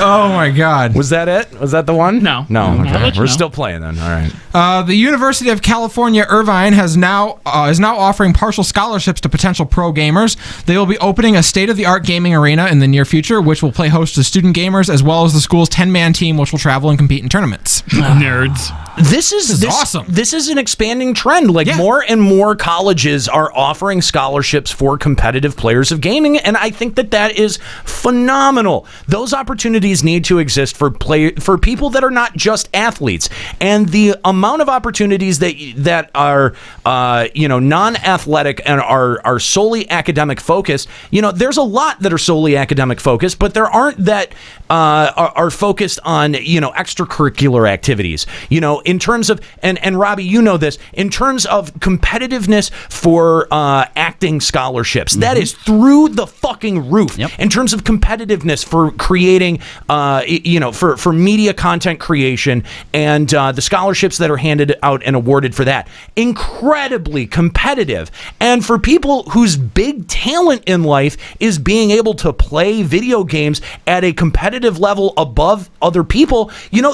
Oh my God! Was that it? Was that the one? No. No. I'll Okay. let you We're know. still playing then. All right. The University of California, Irvine is now offering partial scholarships to potential pro gamers. They will be opening a state-of-the-art gaming arena in the near future, which will play host to student gamers as well as the school's 10-man team, which will travel and compete in tournaments. Nerds. This is awesome. This is an expanding trend. Like more and more colleges are offering scholarships for competitive players of gaming, and I think that is phenomenal. Those opportunities need to exist for people that are not just athletes, and the amount of opportunities that are non-athletic and are solely academic focused. There's a lot that are solely academic focused, but there aren't that are focused on extracurricular activities. In terms of and Robbie, you know this, in terms of competitiveness for acting scholarships, that is through the fucking roof. Yep. In terms of competitiveness for creating for media content creation and the scholarships that are handed out and awarded for that, incredibly competitive. And for people whose big talent in life is being able to play video games at a competitive level above other people,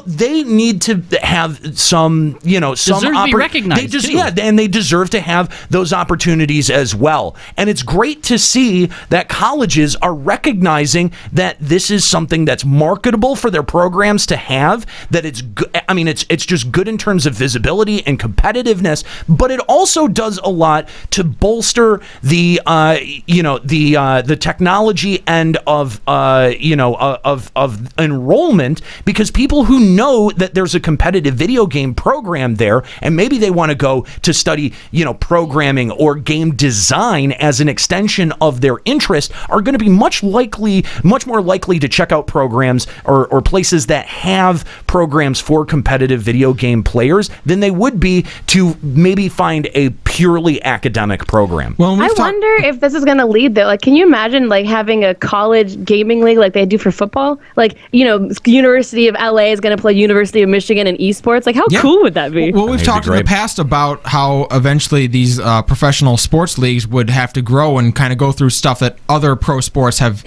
they need to have some Deserve to be recognized, too. Yeah, and they deserve to have those opportunities as well. And it's great to see that colleges are recognizing that this is something that's marketable for their programs to have, that it's good. I mean, it's just good in terms of visibility and competitiveness, but it also does a lot to bolster the technology end of enrollment, because people who know that there's a competitive video game program there, and maybe they want to go to study, programming or game design as an extension of their interest, are going to be much more likely to check out programs or places that have programs for competitive video game players than they would be to maybe find a purely academic program. Well, I wonder if this is going to lead though. Like, can you imagine like having a college gaming league like they do for football? Like, University of LA is going to play University of Michigan in esports. Like, how cool would that be? Well, we've talked in the past about how eventually these professional sports leagues would have to grow and kind of go through stuff that other pro sports have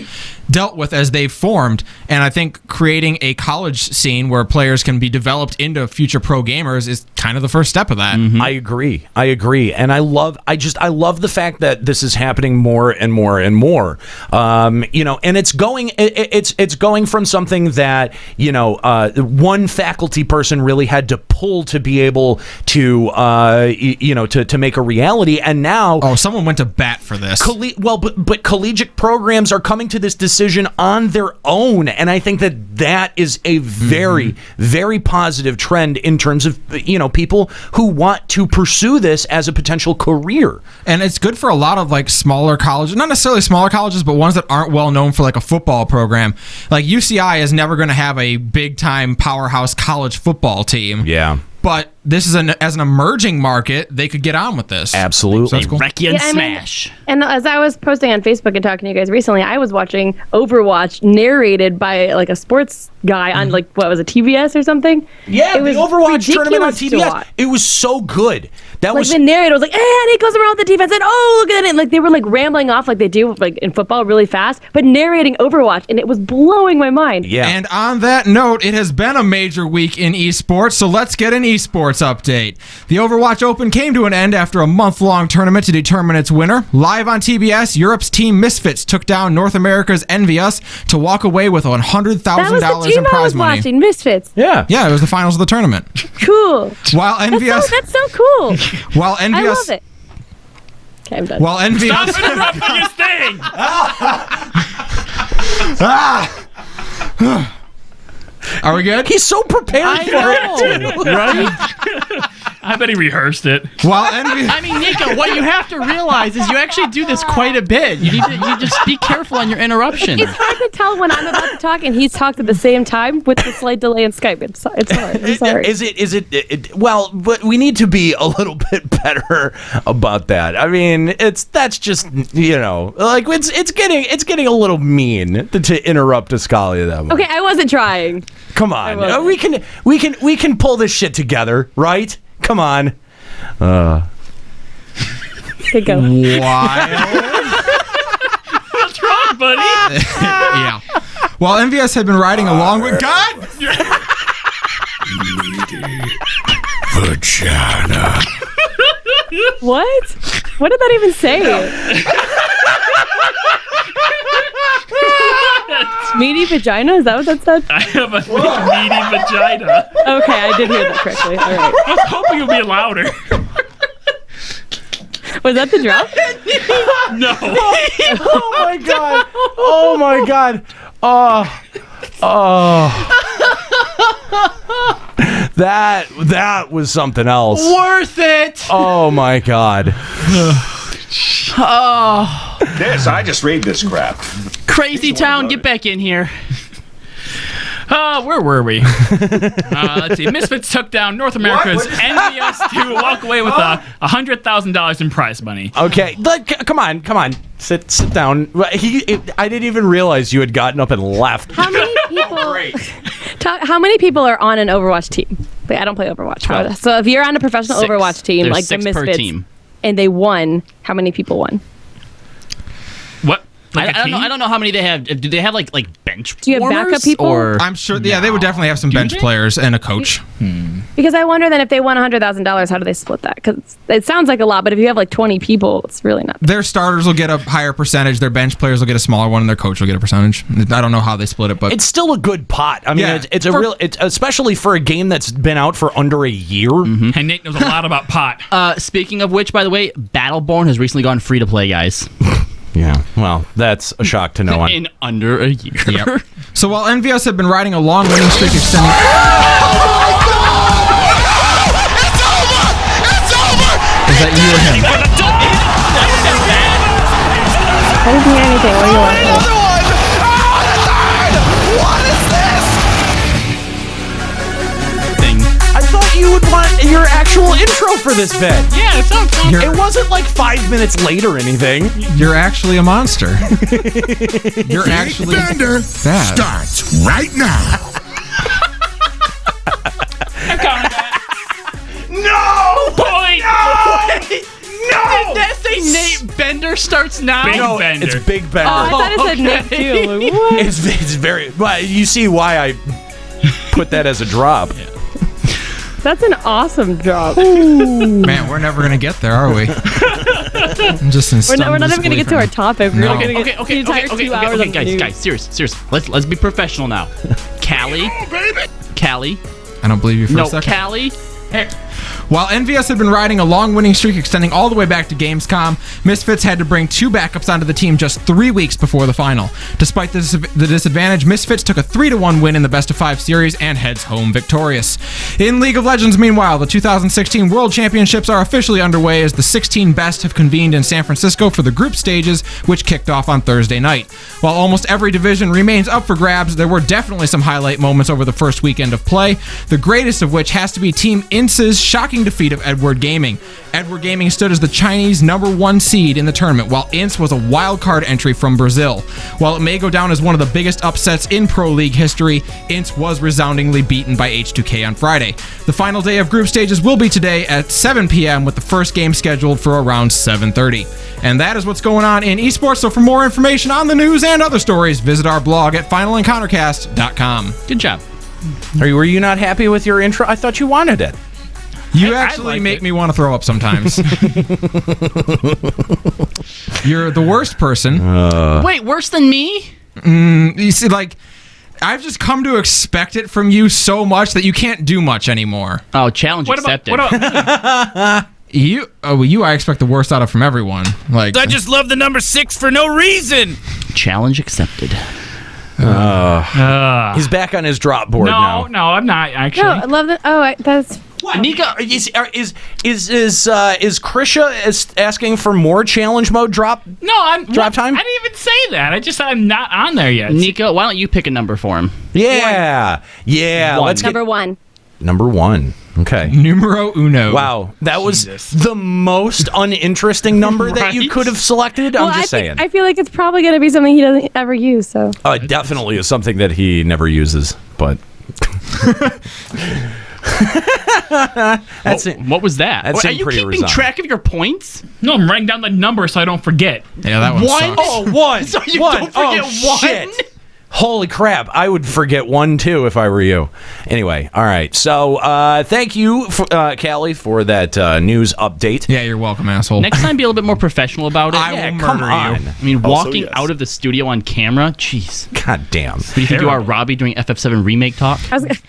dealt with as they've formed. And I think creating a college scene where players can be developed into future pro gamers is kind of the first step of that. I agree. And I love the fact that this is happening more and more and more. And it's going from something that, one faculty person really had to pull to be able to make a reality. And now, someone went to bat for this. But collegiate programs are coming to this decision on their own, and I think that is a very, very positive trend in terms of people who want to pursue this as a potential career. And it's good for a lot of like smaller colleges, not necessarily smaller colleges, but ones that aren't well known for like a football program. Like UCI is never going to have a big time powerhouse college football team. Yeah. But this is as an emerging market, they could get on with this. Absolutely. So that's cool. Wreck you and smash. And as I was posting on Facebook and talking to you guys recently, I was watching Overwatch narrated by like a sports guy on like, what was it, TBS or something? Yeah, it was the Overwatch tournament on ridiculous to TBS. watch. It was so good. That like was the narrator was like, and he goes around with the defense and look at it. Like they were like rambling off like they do like in football really fast, but narrating Overwatch, and it was blowing my mind. Yeah. And on that note, it has been a major week in esports, so let's get an esports update. The Overwatch Open came to an end after a month-long tournament to determine its winner. Live on TBS, Europe's Team Misfits took down North America's Envious to walk away with $100,000 in prize money. Watching Misfits. Yeah, it was the finals of the tournament. Cool. While Envious, that's so cool. While Envious, I love it. Okay, I'm done. While Stop envious. interrupting his thing! Are we good? He's so prepared for it, too. right? I bet he rehearsed it. While envious. I mean, Nika, what you have to realize is you actually do this quite a bit. You need to just be careful on your interruptions. It's hard to tell when I'm about to talk and he's talked at the same time with the slight delay in Skype. It's hard. I'm sorry. Is it? Well, but we need to be a little bit better about that. I mean, that's just like it's getting a little mean to interrupt Ascalia that much. Okay, I wasn't trying. Come on, we can pull this shit together, right? Come on. Good go. Wild. What's wrong, buddy? Yeah. While envious had been riding along with God. Vagina. What? What did that even say? Meaty vagina? Is that what that said? I have a meaty vagina. Okay, I did hear that correctly. All right. I was hoping it would be louder. Was that the drop? No. Oh my god. Oh my god. That was something else. Worth it. Oh my god. Oh, This, I just read this crap. crazy town, get back in here. Where were we? Let's see. Misfits took down North America's Envious to walk away with $100,000 in prize money. Okay, come on. Sit down. I didn't even realize you had gotten up and left. How many people? How many people are on an Overwatch team? Wait, I don't play Overwatch. 12. So if you're on a professional Six. Overwatch team, There's like the 6 per Misfits, team. and they won, how many people won? What? Like I don't know how many they have. Do they have like bench? Do you have warmers, backup people? Or I'm sure. Yeah, they would definitely have some bench players and a coach. Because I wonder then if they won $100,000, how do they split that? Because it sounds like a lot, but if you have like 20 people, it's really not. Their starters will get a higher percentage. Their bench players will get a smaller one, and their coach will get a percentage. I don't know how they split it, but It's still a good pot. I mean, Yeah. it's especially for a game that's been out for under a year. And Nate knows a lot about pot. Speaking of which, by the way, Battleborn has recently gone free to play, guys. Yeah, well, that's a shock to no one. In under a year. Yep. So while Envious had been riding a long winning streak extending. Is that you or him? I didn't hear anything. What are you watching? I thought you would want your actual intro for this bit. Yeah, it sounds fun. It wasn't like 5 minutes late or anything. You're actually a monster. You're actually Bender bad. starts right now. No! Point! Did that say Nate Bender starts now? Big No, Bender. it's Big Bender. I thought it said Nick too. Like, what? It's very. Well, you see why I put that as a drop. That's an awesome drop. Man, we're never gonna get there, are we? I'm just in We're not even going to get to our topic. We're No. going to get the entire 2 hours of the news. guys, serious. Let's be professional now. Callie. I don't believe you for a second. Callie. While Envious had been riding a long winning streak extending all the way back to Gamescom, Misfits had to bring 2 backups onto the team just 3 weeks before the final. Despite the disadvantage, Misfits took a 3-1 win in the best-of-5 series and heads home victorious. In League of Legends, meanwhile, the 2016 World Championships are officially underway as the 16 best have convened in San Francisco for the group stages, which kicked off on Thursday night. While almost every division remains up for grabs, there were definitely some highlight moments over the first weekend of play, the greatest of which has to be Team Ince's shocking defeat of Edward Gaming. Edward Gaming stood as the Chinese #1 seed in the tournament, while Ince was a wildcard entry from Brazil. While it may go down as one of the biggest upsets in Pro League history, Ince was resoundingly beaten by H2K on Friday. The final day of group stages will be today at 7 p.m. with the first game scheduled for around 7:30. And that is what's going on in esports, so for more information on the news and other stories, visit our blog at finalencountercast.com. Good job. Were you not happy with your intro? I thought you wanted it. You actually make me want to throw up sometimes. You're the worst person. Wait, worse than me? You see, like, I've just come to expect it from you so much that you can't do much anymore. Oh, challenge accepted. What about I expect the worst out of from everyone. Like, I just love the number 6 for no reason. Challenge accepted. He's back on his drop board now. No, I'm not actually. No, I love that. Oh, that's. What? Nika, is Krisha asking for more challenge mode drop? No, I'm drop time. I didn't even say that. I just said I'm not on there yet. Nika, why don't you pick a number for him? Yeah. Let's number 1. Number 1. Okay. Numero uno. Wow, that was the most uninteresting number that you could have selected. I'm just saying. I feel like it's probably going to be something he doesn't ever use. So. It definitely is something that he never uses, but. What was that? That Are seemed you pretty keeping resigned. track of your points? No, I'm writing down the number so I don't forget. Yeah, that one sucks. Oh, 1. So you one. don't forget oh, 1? Shit. Holy crap. I would forget 1 too if I were you. Anyway, all right. So thank you, Callie, for that news update. Yeah, you're welcome, asshole. Next time, be a little bit more professional about it. I will come murder on. you. I mean, walking out of the studio on camera, jeez. God damn. What do you think you are, Robbie, doing FF7 remake talk? I was just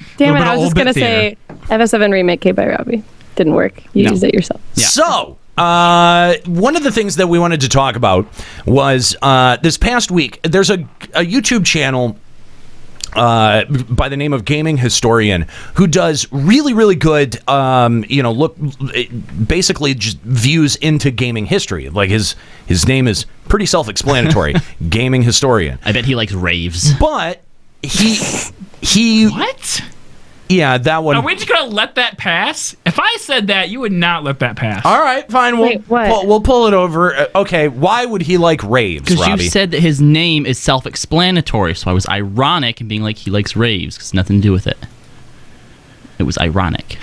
going to say FF7 remake K by Robbie. Didn't work. You used it yourself. Yeah. So, one of the things that we wanted to talk about was this past week, there's a YouTube channel by the name of Gaming Historian who does really, really good, basically just views into gaming history. Like his name is pretty self-explanatory, Gaming Historian. I bet he likes raves. But he What? Yeah, that one. Are we just gonna let that pass? If I said that, you would not let that pass. All right, fine. We'll pull it over. Okay, why would he like raves, Because Robbie? you said that his name is self-explanatory, so I was ironic in being like he likes raves because nothing to do with it. It was ironic.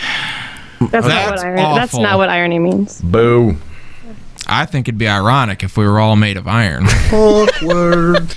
That's not what irony means. Boo. I think it'd be ironic if we were all made of iron. Awkward.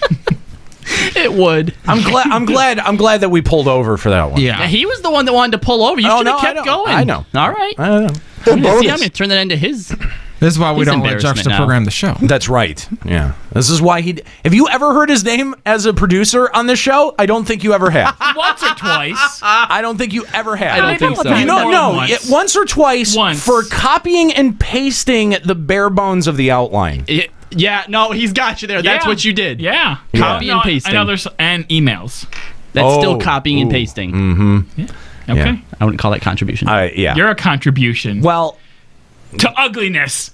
It would. I'm glad that we pulled over for that one. Yeah, he was the one that wanted to pull over. You should have kept going. I know. All right. I know. I'm going to turn that into his. This is why we his don't let embarrassment now. program the show. That's right. Yeah. This is why he. Have you ever heard his name as a producer on this show? I don't think you ever have. Once or twice. I don't think you ever have. I don't think so. No. Once or twice for copying and pasting the bare bones of the outline. Yeah, no, he's got you there. That's what you did. Yeah. Copy and pasting. I know and emails. That's still copying and pasting. Mm-hmm. Yeah. Okay. Yeah. I wouldn't call that contribution. Yeah. You're a contribution. Well. To ugliness.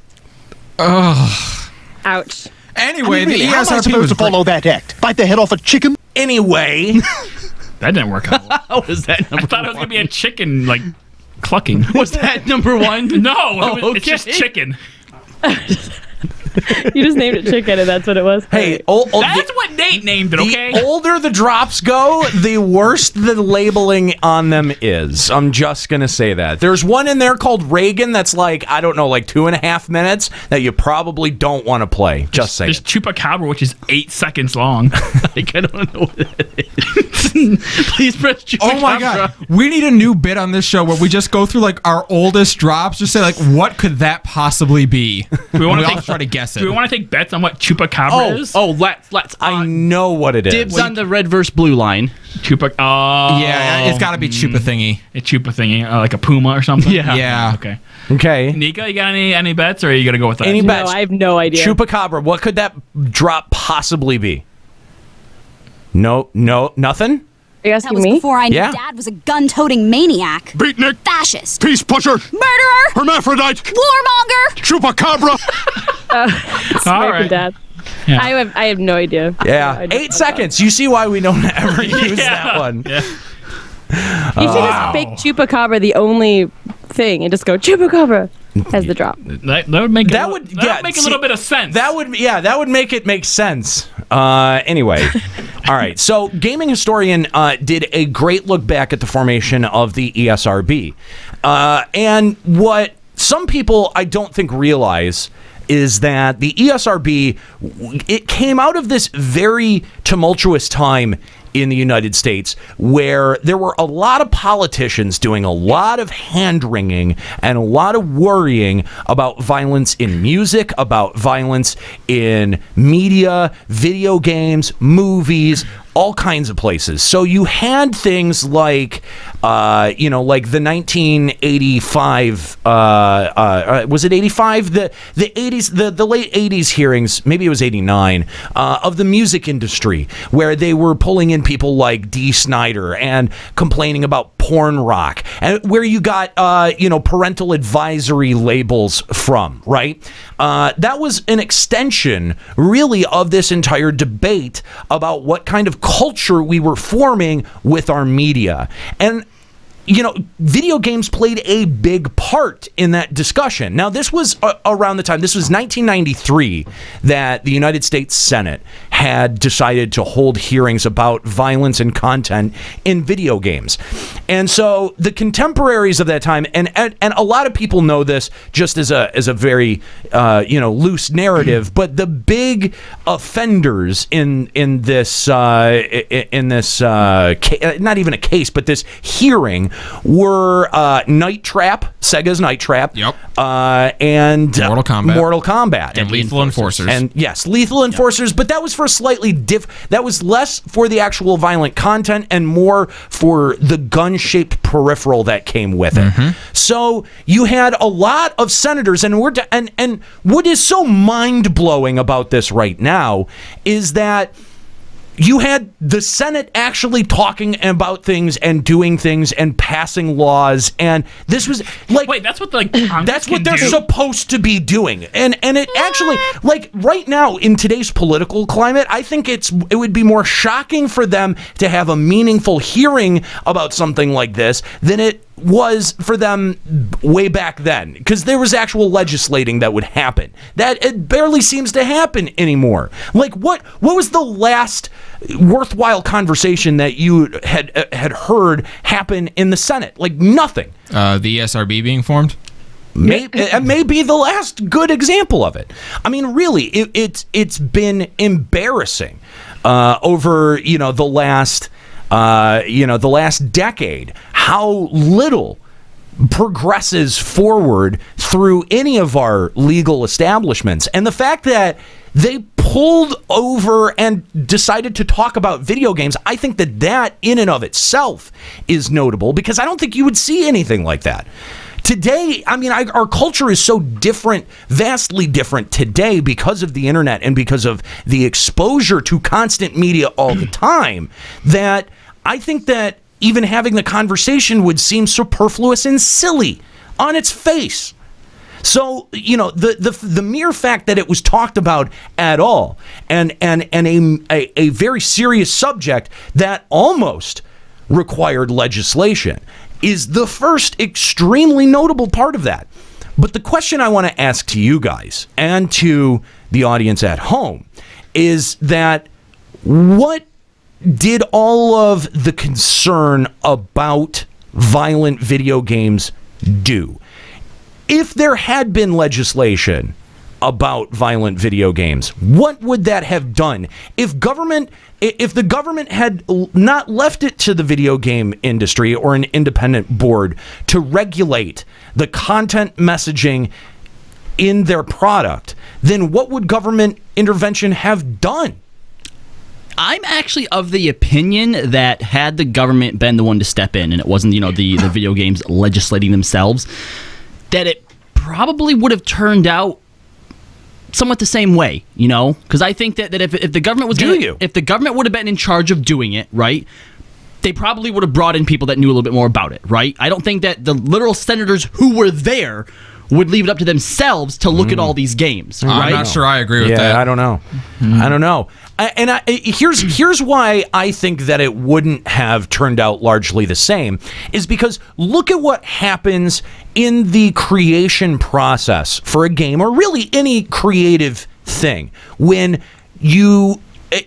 Ugh. Ouch. Anyway, the ESRB how am I supposed to follow that act? Bite the head off a chicken? Anyway. That didn't work out. How was that number I thought it was going to be a chicken, like, clucking. Was that number 1? No. Oh, It's just chicken. You just named it chicken, and that's what it was. Hey, that's what Nate named it, okay? The older the drops go, the worse the labeling on them is. I'm just going to say that. There's one in there called Reagan that's like, I don't know, like 2.5 minutes that you probably don't want to play. Just saying. There's Chupacabra, which is 8 seconds long. Like, I don't know what that is. Please press Chupacabra. Oh my god. We need a new bit on this show where we just go through like our oldest drops, just say like, what could that possibly be? We want all to try to guess it. Do we want to take bets on what Chupacabra is? Oh, let's. I know what it is. Dibs on the red versus blue line. Yeah, it's got to be Chupa thingy. A Chupa thingy, like a puma or something? Yeah. Okay. Okay. Nika, you got any bets, or are you going to go with that? Any bets? No, I have no idea. Chupacabra, what could that drop possibly be? No, nothing? Are you That asking was me? before I knew Yeah. Dad was a gun-toting maniac. Beatnik! Fascist. Peace pusher! Murderer. Hermaphrodite! Warmonger. Chupacabra! All right. Dad. Yeah. I have no idea. Yeah. 8 seconds. You see why we don't ever use that one. Yeah. You should just fake Chupacabra the only thing and just go Chupacabra as the drop. That would make That would make a little bit of sense. That would make it make sense. Anyway, all right. So, Gaming Historian did a great look back at the formation of the ESRB, and what some people I don't think realize is that the ESRB, it came out of this very tumultuous time in the United States where there were a lot of politicians doing a lot of hand-wringing and a lot of worrying about violence in music, about violence in media, video games, movies, all kinds of places. So you had things like, like the 1985, was it 85? The 80s, the late 80s hearings, maybe it was 89, of the music industry, where they were pulling in people like Dee Snider and complaining about porn rock, and where you got, parental advisory labels from, right? That was an extension, really, of this entire debate about what kind of culture we were forming with our media. And video games played a big part in that discussion. Now, this was around the time, this was 1993, that the United States Senate had decided to hold hearings about violence and content in video games. And so the contemporaries of that time, and a lot of people know this just as a very loose narrative, but the big offenders in this not even a case, but this hearing were Night Trap, Sega's Night Trap, and Mortal Kombat, and Lethal Enforcers, and yes, Lethal Enforcers. But that was for slightly that was less for the actual violent content and more for the gun-shaped peripheral that came with it. So you had a lot of senators, and and what is so mind-blowing about this right now is that you had the Senate actually talking about things and doing things and passing laws, and this was like, wait, that's what that's what they're supposed to be doing, and it actually, like, right now in today's political climate, I think it would be more shocking for them to have a meaningful hearing about something like this than it was for them way back then, because there was actual legislating that would happen. That it barely seems to happen anymore. Like, what was the last worthwhile conversation that you had heard happen in the Senate? Like, nothing. The ESRB being formed? It may be the last good example of it. I mean, really, it's been embarrassing over the last decade, how little progresses forward through any of our legal establishments. And the fact that they pulled over and decided to talk about video games, I think that in and of itself is notable, because I don't think you would see anything like that. Today, I mean, our culture is so different, vastly different today because of the internet and because of the exposure to constant media all the time, that I think that even having the conversation would seem superfluous and silly on its face. So, the mere fact that it was talked about at all, and a very serious subject that almost required legislation, is the first extremely notable part of that. But the question I want to ask to you guys and to the audience at home is that what did all of the concern about violent video games do? If there had been legislation about violent video games, what would that have done? If the government had not left it to the video game industry or an independent board to regulate the content messaging in their product, then what would government intervention have done? I'm actually of the opinion that had the government been the one to step in, and it wasn't, the video games legislating themselves, that it probably would have turned out somewhat the same way, because I think that if the government was if the government would have been in charge of doing it, right, they probably would have brought in people that knew a little bit more about it, right? I don't think that the literal senators who were there would leave it up to themselves to look at all these games, right? I'm not sure I agree with that. I don't know. I don't know. And here's why I think that it wouldn't have turned out largely the same, is because look at what happens in the creation process for a game, or really any creative thing, when you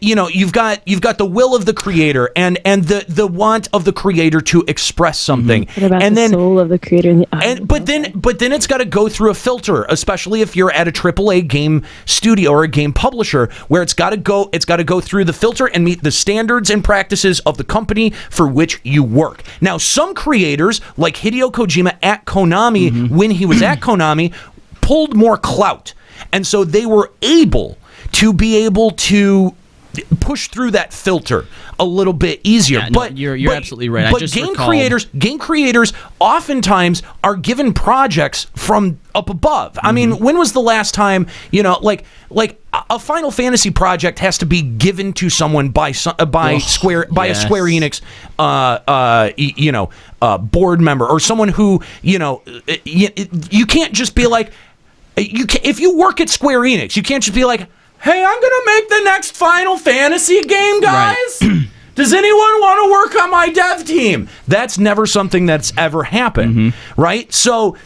you've got the will of the creator and the want of the creator to express something. What about and the then soul of the creator and the eye? but then it's got to go through a filter, especially if you're at a AAA game studio or a game publisher, where it's got to go through the filter and meet the standards and practices of the company for which you work. Now, some creators like Hideo Kojima at Konami, when he was at Konami, pulled more clout, and so they were able to push through that filter a little bit easier. Yeah, but you're absolutely right. But game creators oftentimes are given projects from up above. I mean, when was the last time, like a Final Fantasy project has to be given to someone by a Square Enix board member, or someone who, you can't just be like, if you work at Square Enix, you can't just be like, hey, I'm going to make the next Final Fantasy game, guys. Right. Does anyone want to work on my dev team? That's never something that's ever happened, right? So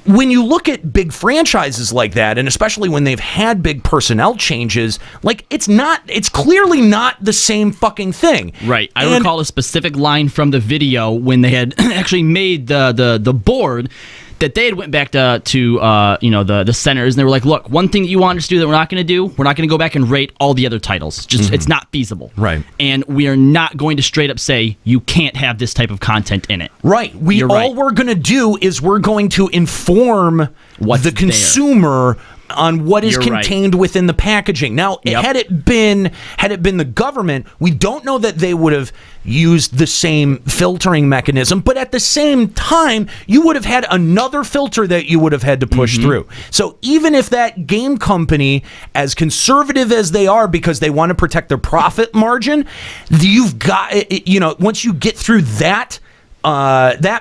when you look at big franchises like that, and especially when they've had big personnel changes, like, it's clearly not the same fucking thing. Right. I recall a specific line from the video when they had actually made the board, that they had went back to the centers, and they were like, look, one thing that you want us to do that we're not going to go back and rate all the other titles. Just it's not feasible. Right. And we are not going to straight up say you can't have this type of content in it. Right. We're going to do is we're going to inform the consumer on what is contained within the packaging. Now, had it been the government, we don't know that they would have used the same filtering mechanism, but at the same time, you would have had another filter that you would have had to push through. So even if that game company, as conservative as they are because they want to protect their profit margin, you've got, once you get through that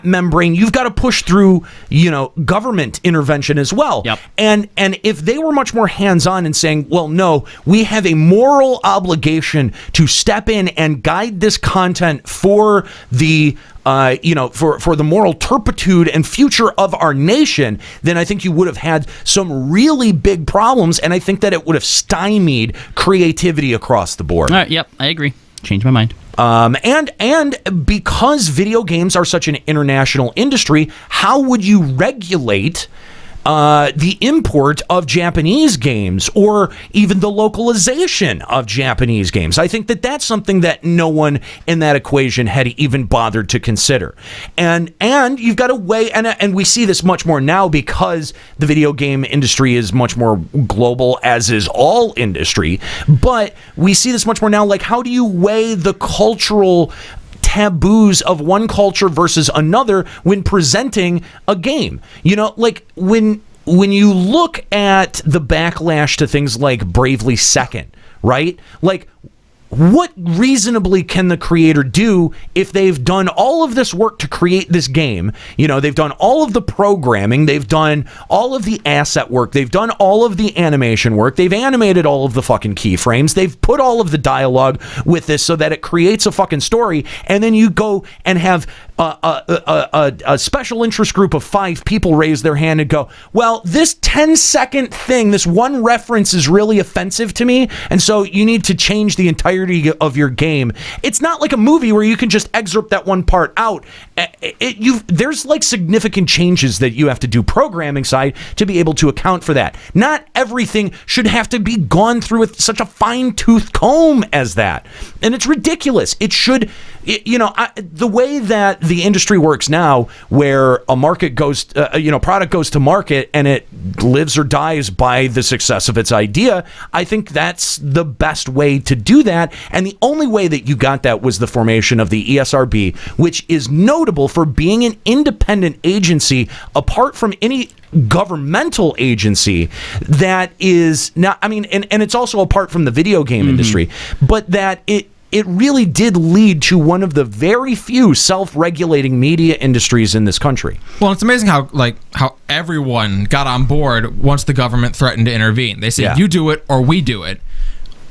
membrane, you've got to push through, government intervention as well. Yep. And if they were much more hands-on and saying, well, no, we have a moral obligation to step in and guide this content for the for the moral turpitude and future of our nation, then I think you would have had some really big problems, and I think that it would have stymied creativity across the board. All right, yep, I agree. Changed my mind. And because video games are such an international industry, how would you regulate the import of Japanese games, or even the localization of Japanese games? I think that that's something that no one in that equation had even bothered to consider. And you've got to weigh, and we see this much more now because the video game industry is much more global, as is all industry. But we see this much more now, like, how do you weigh the cultural taboos of one culture versus another when presenting a game? Like when you look at the backlash to things like Bravely Second, right? Like, what reasonably can the creator do if they've done all of this work to create this game? They've done all of the programming, they've done all of the asset work, they've done all of the animation work, they've animated all of the fucking keyframes, they've put all of the dialogue with this so that it creates a fucking story, and then you go and have a special interest group of 5 people raise their hand and go, well, this 10-second thing, this one reference is really offensive to me, and so you need to change the entirety of your game. It's not like a movie where you can just excerpt that one part out. There's like significant changes that you have to do programming side to be able to account for that. Not everything should have to be gone through with such a fine-tooth comb as that. And it's ridiculous. It should, the way that the industry works now, where a market goes, product goes to market and it lives or dies by the success of its idea, I think that's the best way to do that. And the only way that you got that was the formation of the ESRB, which is notable for being an independent agency apart from any governmental agency that is not, and it's also apart from the video game industry, but that it really did lead to one of the very few self-regulating media industries in this country. Well, it's amazing how everyone got on board once the government threatened to intervene. They said, you do it or we do it.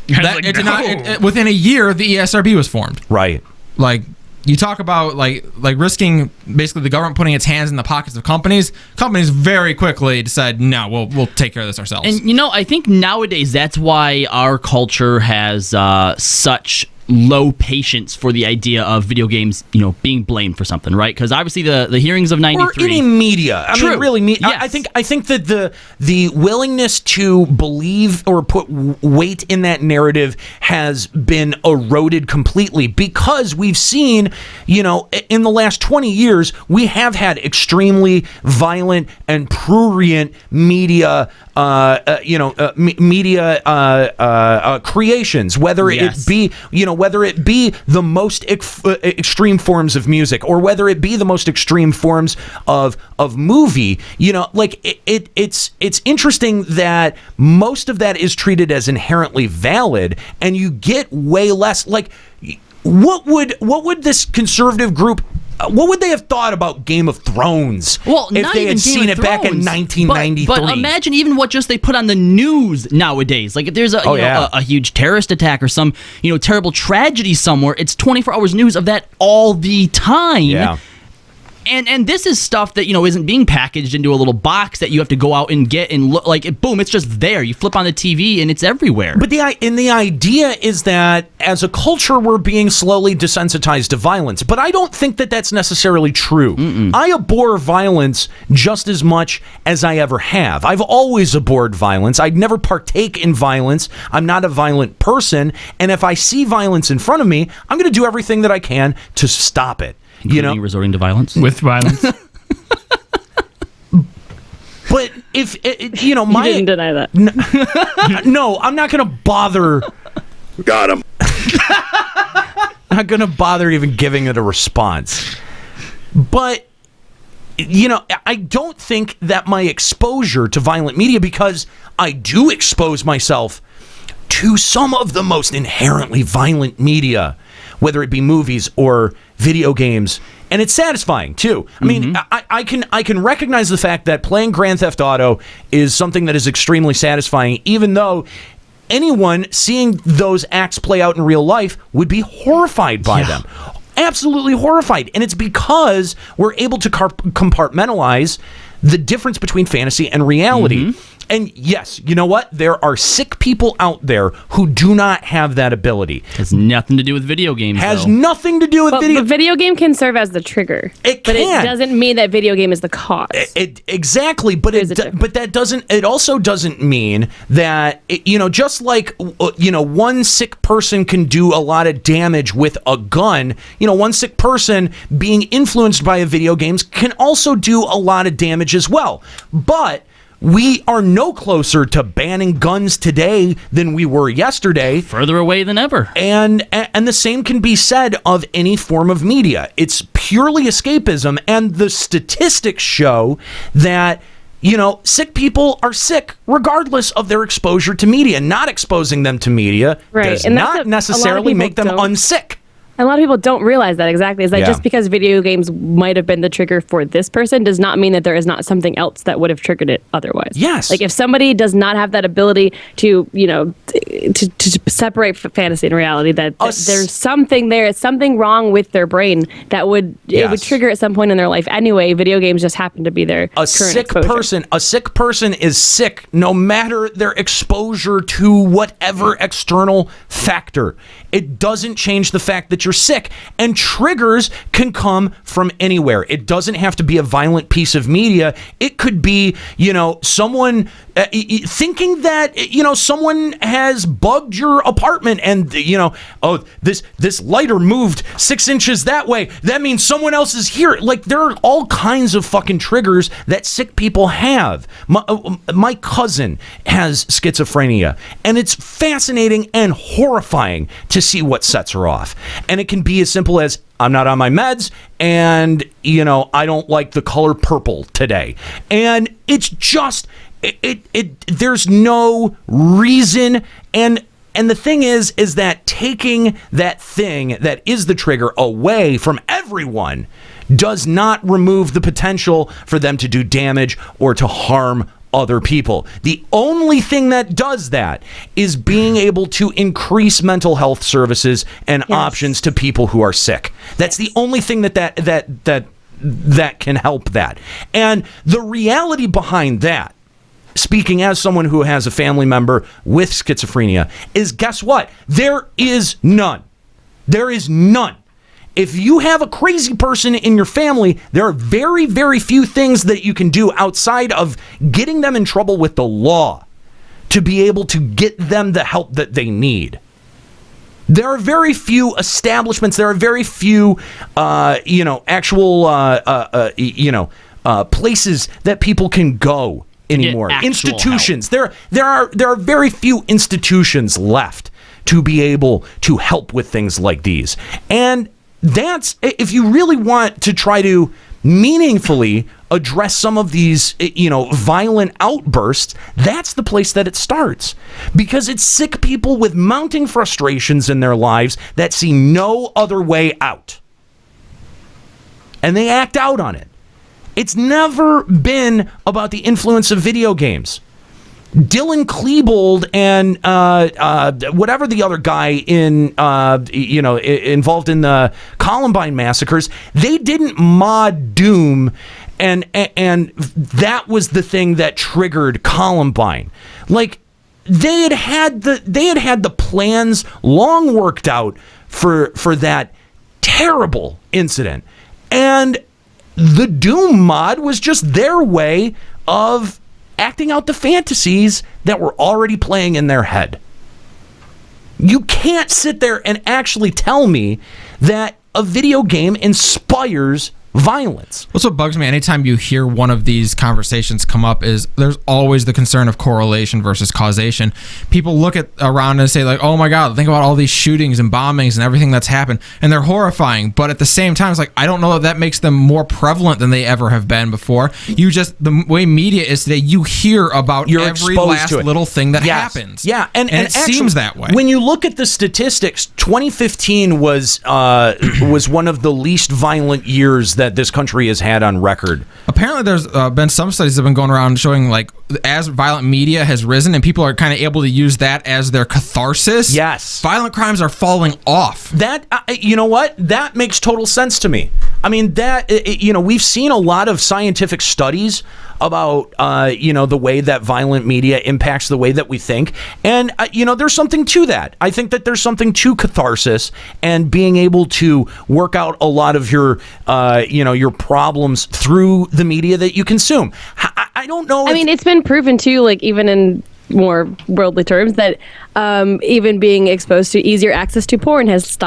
Within a year, the ESRB was formed. Right. Like, you talk about like risking basically the government putting its hands in the pockets of companies. Companies very quickly decide, no, we'll take care of this ourselves. And I think nowadays that's why our culture has such low patience for the idea of video games, being blamed for something, right? Because obviously the hearings of '93 or any media. I True. mean, really, Yes. I think that the willingness to believe or put weight in that narrative has been eroded completely because we've seen, in the last 20 years, we have had extremely violent and prurient media. Media creations, whether Yes. it be, whether it be the most extreme forms of music, or whether it be the most extreme forms of movie, it's interesting that most of that is treated as inherently valid, and you get way less. Like, what would this conservative group? What would they have thought about Game of Thrones if they had seen it back in 1993? But imagine even what just they put on the news nowadays. Like if there's a huge terrorist attack or some terrible tragedy somewhere, it's 24 hours news of that all the time. Yeah. And this is stuff that isn't being packaged into a little box that you have to go out and get and look like. Boom! It's just there. You flip on the TV and it's everywhere. But the idea is that as a culture we're being slowly desensitized to violence. But I don't think that that's necessarily true. I abhor violence just as much as I ever have. I've always abhorred violence. I'd never partake in violence. I'm not a violent person. And if I see violence in front of me, I'm going to do everything that I can to stop it. Including resorting to violence? With violence. But if, You didn't deny that. No, I'm not going to bother. Got him. Not going to bother even giving it a response. But, I don't think that my exposure to violent media, because I do expose myself to some of the most inherently violent media, whether it be movies or video games, and it's satisfying too. I mean, I can recognize the fact that playing Grand Theft Auto is something that is extremely satisfying, even though anyone seeing those acts play out in real life would be horrified by them. Absolutely horrified. And it's because we're able to compartmentalize the difference between fantasy and reality. And yes, you know what? There are sick people out there who do not have that ability. Has nothing to do with video games. Has nothing to do with video. The video game can serve as the trigger. It but can. it doesn't mean that video game is the cause. Exactly, but that doesn't. It also doesn't mean that just like one sick person can do a lot of damage with a gun. One sick person being influenced by a video games can also do a lot of damage as well. But we are no closer to banning guns today than we were yesterday. Further away than ever. And the same can be said of any form of media. It's purely escapism, and the statistics show that sick people are sick regardless of their exposure to media. Not exposing them to media does not necessarily make them unsick. And a lot of people don't realize that exactly. Is that just because video games might have been the trigger for this person does not mean that there is not something else that would have triggered it otherwise. Yes. Like if somebody does not have that ability to, to separate fantasy and reality, that there's something there, something wrong with their brain that would it would trigger at some point in their life anyway. Video games just happen to be their current exposure. A sick person is sick no matter their exposure to whatever external factor. It doesn't change the fact that you're sick, and triggers can come from anywhere. It doesn't have to be a violent piece of media. It could be, someone thinking that, someone has bugged your apartment and, this lighter moved 6 inches that way. That means someone else is here. Like, there are all kinds of fucking triggers that sick people have. My cousin has schizophrenia, and it's fascinating and horrifying to see what sets her off. And it can be as simple as, I'm not on my meds, and, I don't like the color purple today. And it's just, there's no reason. And the thing is that taking that thing that is the trigger away from everyone does not remove the potential for them to do damage or to harm other people. The only thing that does that is being able to increase mental health services and options to people who are sick. That's the only thing that can help that. And the reality behind that, speaking as someone who has a family member with schizophrenia, is guess what? There is none. There is none. If you have a crazy person in your family, there are very, very few things that you can do outside of getting them in trouble with the law to be able to get them the help that they need. There are very few establishments. There are very few, actual, places that people can go anymore. Institutions. Help. There are very few institutions left to be able to help with things like these. And that's, if you really want to try to meaningfully address some of these, violent outbursts, that's the place that it starts. Because it's sick people with mounting frustrations in their lives that see no other way out. And they act out on it. It's never been about the influence of video games. Dylan Klebold and whatever the other guy involved in the Columbine massacres, they didn't mod Doom, and that was the thing that triggered Columbine. Like they had the plans long worked out for that terrible incident, and the Doom mod was just their way of acting out the fantasies that were already playing in their head. You can't sit there and actually tell me that a video game inspires violence. What's what bugs me anytime you hear one of these conversations come up is there's always the concern of correlation versus causation. People look at around and say like, oh my God, think about all these shootings and bombings and everything that's happened, and they're horrifying. But at the same time, it's like, I don't know if that makes them more prevalent than they ever have been before. The way media is today, you hear about every last little thing that happens. Yeah, and it actually seems that way. When you look at the statistics, 2015 was one of the least violent years that this country has had on record. Apparently there's been some studies that have been going around showing like as violent media has risen and people are kind of able to use that as their catharsis, violent crimes are falling off. That you know what? That makes total sense to me. I mean, we've seen a lot of scientific studies about the way that violent media impacts the way that we think, and there's something to that. I think that there's something to catharsis and being able to work out a lot of your problems through the media that you consume. I don't know. I mean, it's been proven too, like even in more worldly terms, that even being exposed to easier access to porn has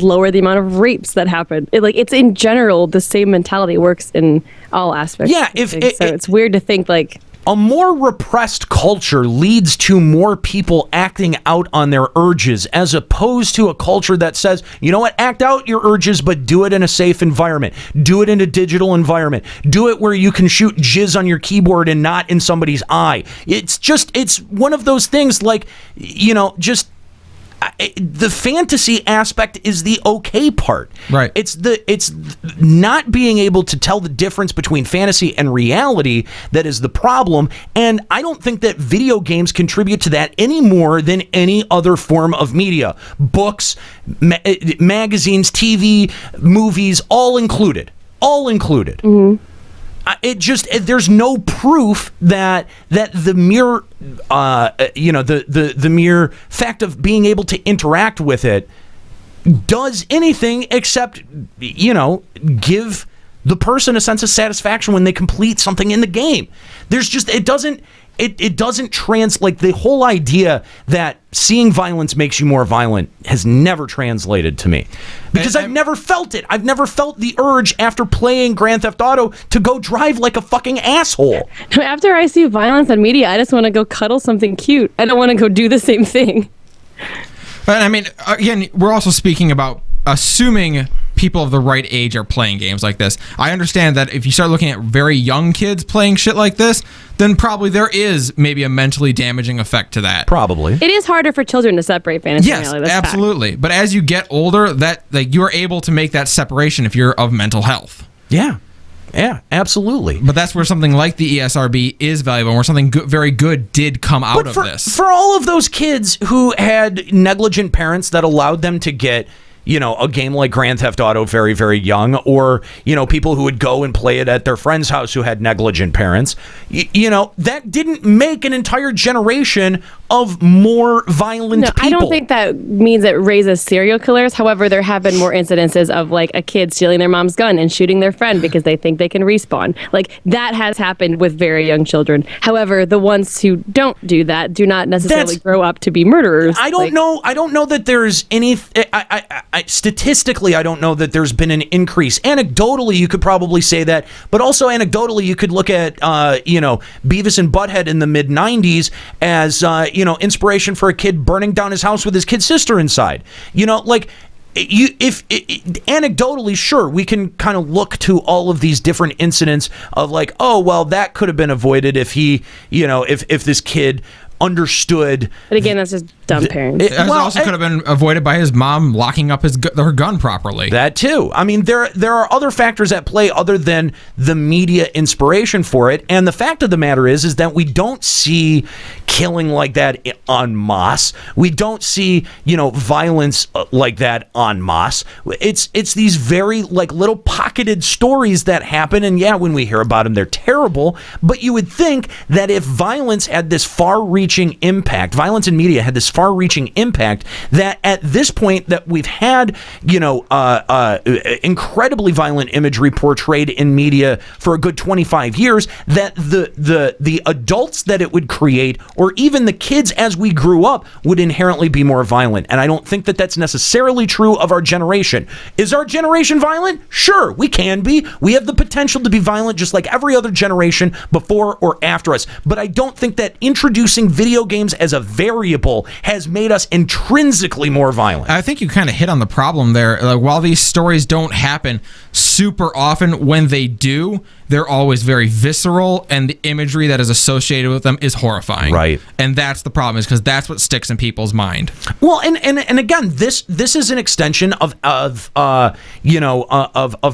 lowered the amount of rapes that happen. It's in general the same mentality works in all aspects. Yeah, it's weird to think like a more repressed culture leads to more people acting out on their urges, as opposed to a culture that says, you know what, act out your urges, but do it in a safe environment. Do it in a digital environment. Do it where you can shoot jizz on your keyboard and not in somebody's eye. It's one of those things like, the fantasy aspect is the okay part. Right. It's not being able to tell the difference between fantasy and reality that is the problem. And I don't think that video games contribute to that any more than any other form of media. Books, magazines, TV, movies, all included. All included. Mm-hmm. There's no proof that the mere the mere fact of being able to interact with it does anything except give the person a sense of satisfaction when they complete something in the game. It doesn't translate. The whole idea that seeing violence makes you more violent has never translated to me, because I've never felt it. I've never felt the urge after playing Grand Theft Auto to go drive like a fucking asshole. After I see violence on media, I just want to go cuddle something cute. I don't want to go do the same thing. But I mean, again, we're also speaking about assuming people of the right age are playing games like this. I understand that if you start looking at very young kids playing shit like this, then probably there is maybe a mentally damaging effect to that. Probably. It is harder for children to separate fantasy and reality. Yes, absolutely. Fact. But as you get older, that you're able to make that separation if you're of mental health. Yeah. Yeah, absolutely. But that's where something like the ESRB is valuable, where something very good did come out of this. For all of those kids who had negligent parents that allowed them to get, a game like Grand Theft Auto very, very young, or, people who would go and play it at their friend's house who had negligent parents, that didn't make an entire generation of more violent people. I don't think that means it raises serial killers. However, there have been more incidences of like a kid stealing their mom's gun and shooting their friend because they think they can respawn. Like that has happened with very young children. However, the ones who don't do that do not necessarily grow up to be murderers. I don't know that there's any. Statistically, I don't know that there's been an increase. Anecdotally, you could probably say that, but also anecdotally, you could look at Beavis and Butthead in the mid '90s as inspiration for a kid burning down his house with his kid sister inside. Anecdotally, sure, we can kind of look to all of these different incidents of like, oh well, that could have been avoided if he, if this kid understood. But again, that's just dumb parents. It also could have been avoided by his mom locking up her gun properly. That too. I mean, there are other factors at play other than the media inspiration for it. And the fact of the matter is that we don't see killing like that en masse. We don't see, violence like that en masse. It's these very like little pocketed stories that happen. And yeah, when we hear about them, they're terrible. But you would think that if violence had this far-reaching impact, violence in media had this far-reaching impact, that at this point that we've had, incredibly violent imagery portrayed in media for a good 25 years, that the adults that it would create, or even the kids as we grew up, would inherently be more violent. And I don't think that that's necessarily true of our generation. Is our generation violent? Sure, we can be. We have the potential to be violent just like every other generation before or after us. But I don't think that introducing video games as a variable has made us intrinsically more violent. I think you kind of hit on the problem there. Like, while these stories don't happen super often, when they do, they're always very visceral, and the imagery that is associated with them is horrifying. Right. And that's the problem, is because that's what sticks in people's mind. Well, and again, this is an extension of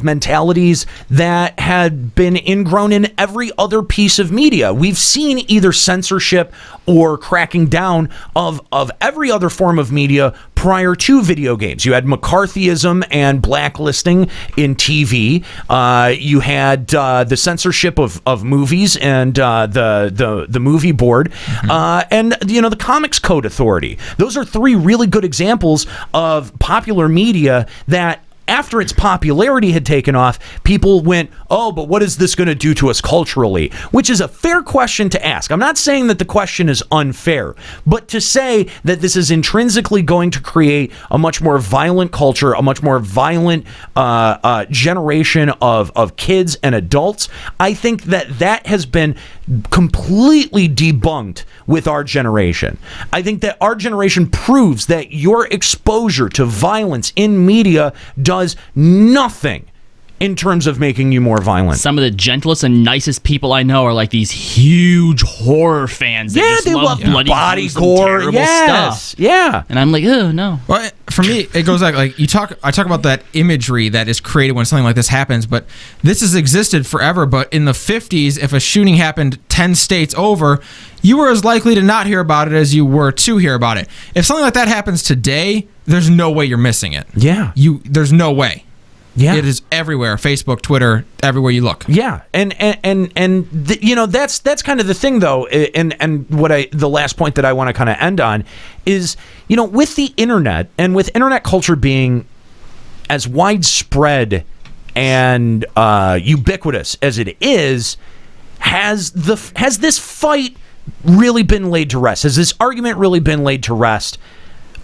mentalities that had been ingrown in every other piece of media. We've seen either censorship or cracking down of every other form of media prior to video games. You had McCarthyism and blacklisting in TV. You had the censorship of movies and the movie board, and the Comics Code Authority. Those are three really good examples of popular media that, after its popularity had taken off, people went, oh, but what is this going to do to us culturally? Which is a fair question to ask. I'm not saying that the question is unfair, but to say that this is intrinsically going to create a much more violent culture, a much more violent generation of kids and adults, I think that has been completely debunked with our generation. I think that our generation proves that your exposure to violence in media does nothing in terms of making you more violent. Some of the gentlest and nicest people I know are like these huge horror fans. That just they love bloody body gore, stuff. Yeah. And I'm like, oh no. Well, for me, it goes like I talk about that imagery that is created when something like this happens, but this has existed forever. But in the 50s, if a shooting happened 10 states over, you were as likely to not hear about it as you were to hear about it. If something like that happens today, there's no way you're missing it. Yeah. There's no way. Yeah. It is everywhere. Facebook, Twitter, everywhere you look. Yeah. And that's kind of the thing, though. And the last point that I want to kind of end on is, with the internet and with internet culture being as widespread and ubiquitous as it is, has this fight really been laid to rest? Has this argument really been laid to rest?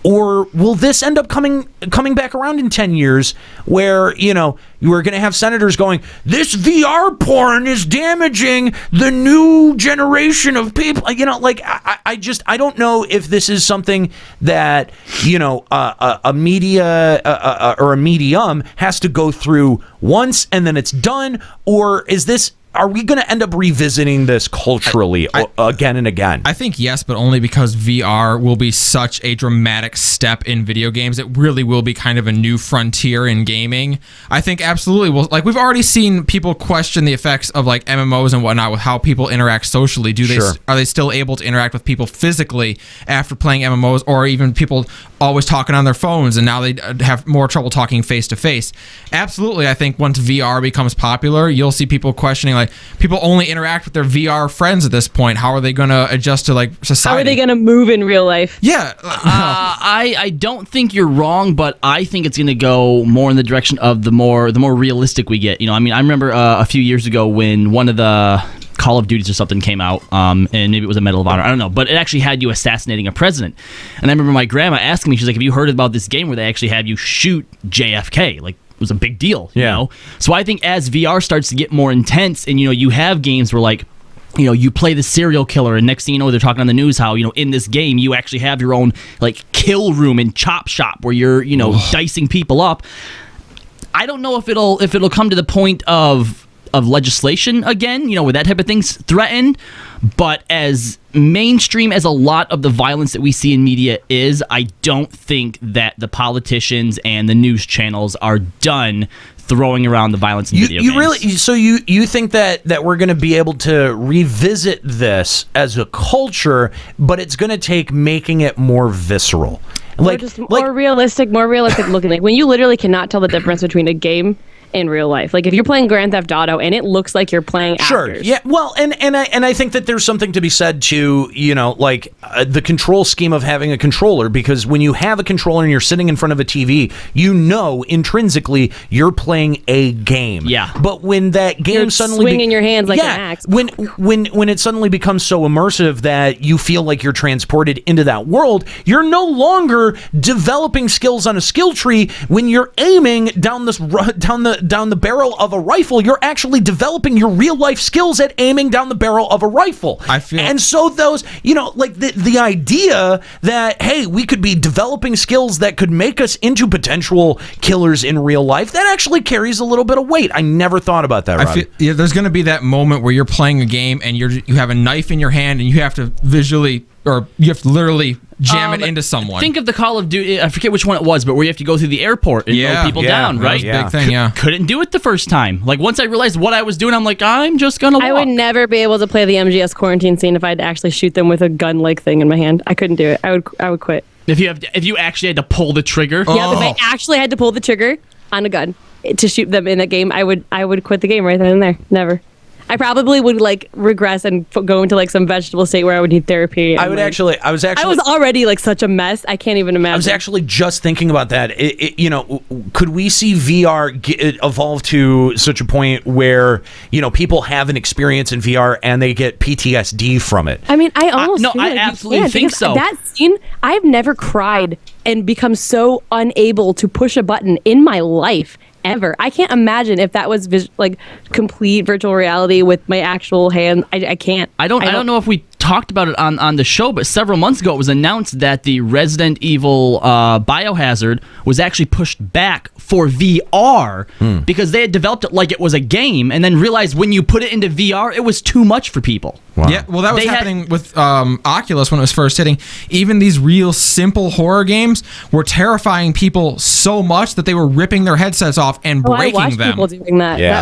Or will this end up coming back around in 10 years where, you are going to have senators going, this VR porn is damaging the new generation of people. I don't know if this is something that, a media or a medium has to go through once and then it's done. Or is this are we going to end up revisiting this culturally again and again? I think yes, but only because VR will be such a dramatic step in video games. It really will be kind of a new frontier in gaming. I think absolutely. Well, like we've already seen people question the effects of like MMOs and whatnot with how people interact socially. Are they still able to interact with people physically after playing MMOs, or even people always talking on their phones and now they have more trouble talking face to face? Absolutely. I think once VR becomes popular, you'll see people questioning, like, people only interact with their VR friends at this point. How are they going to adjust to like society? How are they going to move in real life? Yeah. I don't think you're wrong, but I think it's going to go more in the direction of the more realistic we get. I remember a few years ago when one of the Call of Duties or something came out, and maybe it was a Medal of Honor, I don't know, but it actually had you assassinating a president. And I remember my grandma asking me, she's like, have you heard about this game where they actually have you shoot JFK? Like, it was a big deal, you know? So I think as VR starts to get more intense, and you have games where like, you play the serial killer, and next thing you know, they're talking on the news how, in this game, you actually have your own like kill room and chop shop where you're, dicing people up. I don't know if it'll come to the point of legislation again, with that type of things threatened. But as mainstream as a lot of the violence that we see in media is, I don't think that the politicians and the news channels are done throwing around the violence in video games. So you think that we're going to be able to revisit this as a culture, but it's going to take making it more visceral, more realistic looking. Like when you literally cannot tell the difference between a game in real life. Like if you're playing Grand Theft Auto and it looks like you're playing actors. Yeah. Well, and I think that there's something to be said to, the control scheme of having a controller, because when you have a controller and you're sitting in front of a TV, intrinsically you're playing a game. Yeah. But when that game you're suddenly swinging your hands like an axe. When it suddenly becomes so immersive that you feel like you're transported into that world, you're no longer developing skills on a skill tree. When you're aiming down the barrel of a rifle, you're actually developing your real life skills at aiming down the barrel of a rifle. And so those, the idea that, hey, we could be developing skills that could make us into potential killers in real life, that actually carries a little bit of weight. I never thought about that, Robbie. There's going to be that moment where you're playing a game and you have a knife in your hand and you have to literally jam it into someone. Think of the Call of Duty, I forget which one it was, but where you have to go through the airport and mow people down, right? That was a big thing, Couldn't do it the first time. Like once I realized what I was doing, I'm like, I'm just gonna walk. I would never be able to play the MGS quarantine scene if I'd actually shoot them with a gun-like thing in my hand. I couldn't do it. I would quit. If you actually had to pull the trigger. Yeah, if I actually had to pull the trigger on a gun to shoot them in that game, I would quit the game right then and there. Never. I probably would regress and go into some vegetable state where I would need therapy. I was already such a mess. I can't even imagine. I was actually just thinking about that. Could we see VR evolve to such a point where people have an experience in VR and they get PTSD from it? I mean, I almost I absolutely think so. That scene, I've never cried and become so unable to push a button in my life. Ever. I can't imagine if that was complete virtual reality with my actual hand. I can't. I don't know if we talked about it on the show, but several months ago it was announced that the Resident Evil Biohazard was actually pushed back for VR because they had developed it like it was a game and then realized when you put it into VR, it was too much for people. Wow. Yeah, well, that was happening with Oculus when it was first hitting. Even these real simple horror games were terrifying people so much that they were ripping their headsets off and breaking I watched them. People doing that. Yeah.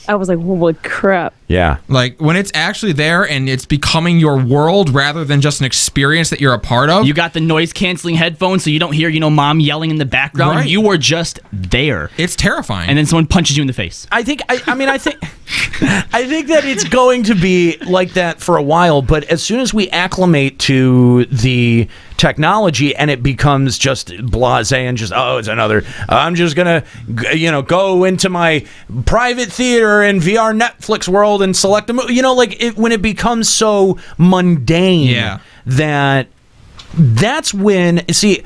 I was like, holy crap. Yeah. Like when it's actually there and it's becoming your world rather than just an experience that you're a part of. You got the noise canceling headphones so you don't hear, mom yelling in the background. Right. You were just there. It's terrifying. And then someone punches you in the face. I think that it's going to be like that for a while, but as soon as we acclimate to the technology and it becomes just blasé and just, it's another, I'm just gonna go into my private theater and VR Netflix world and select a movie, when it becomes so mundane, that's when, see,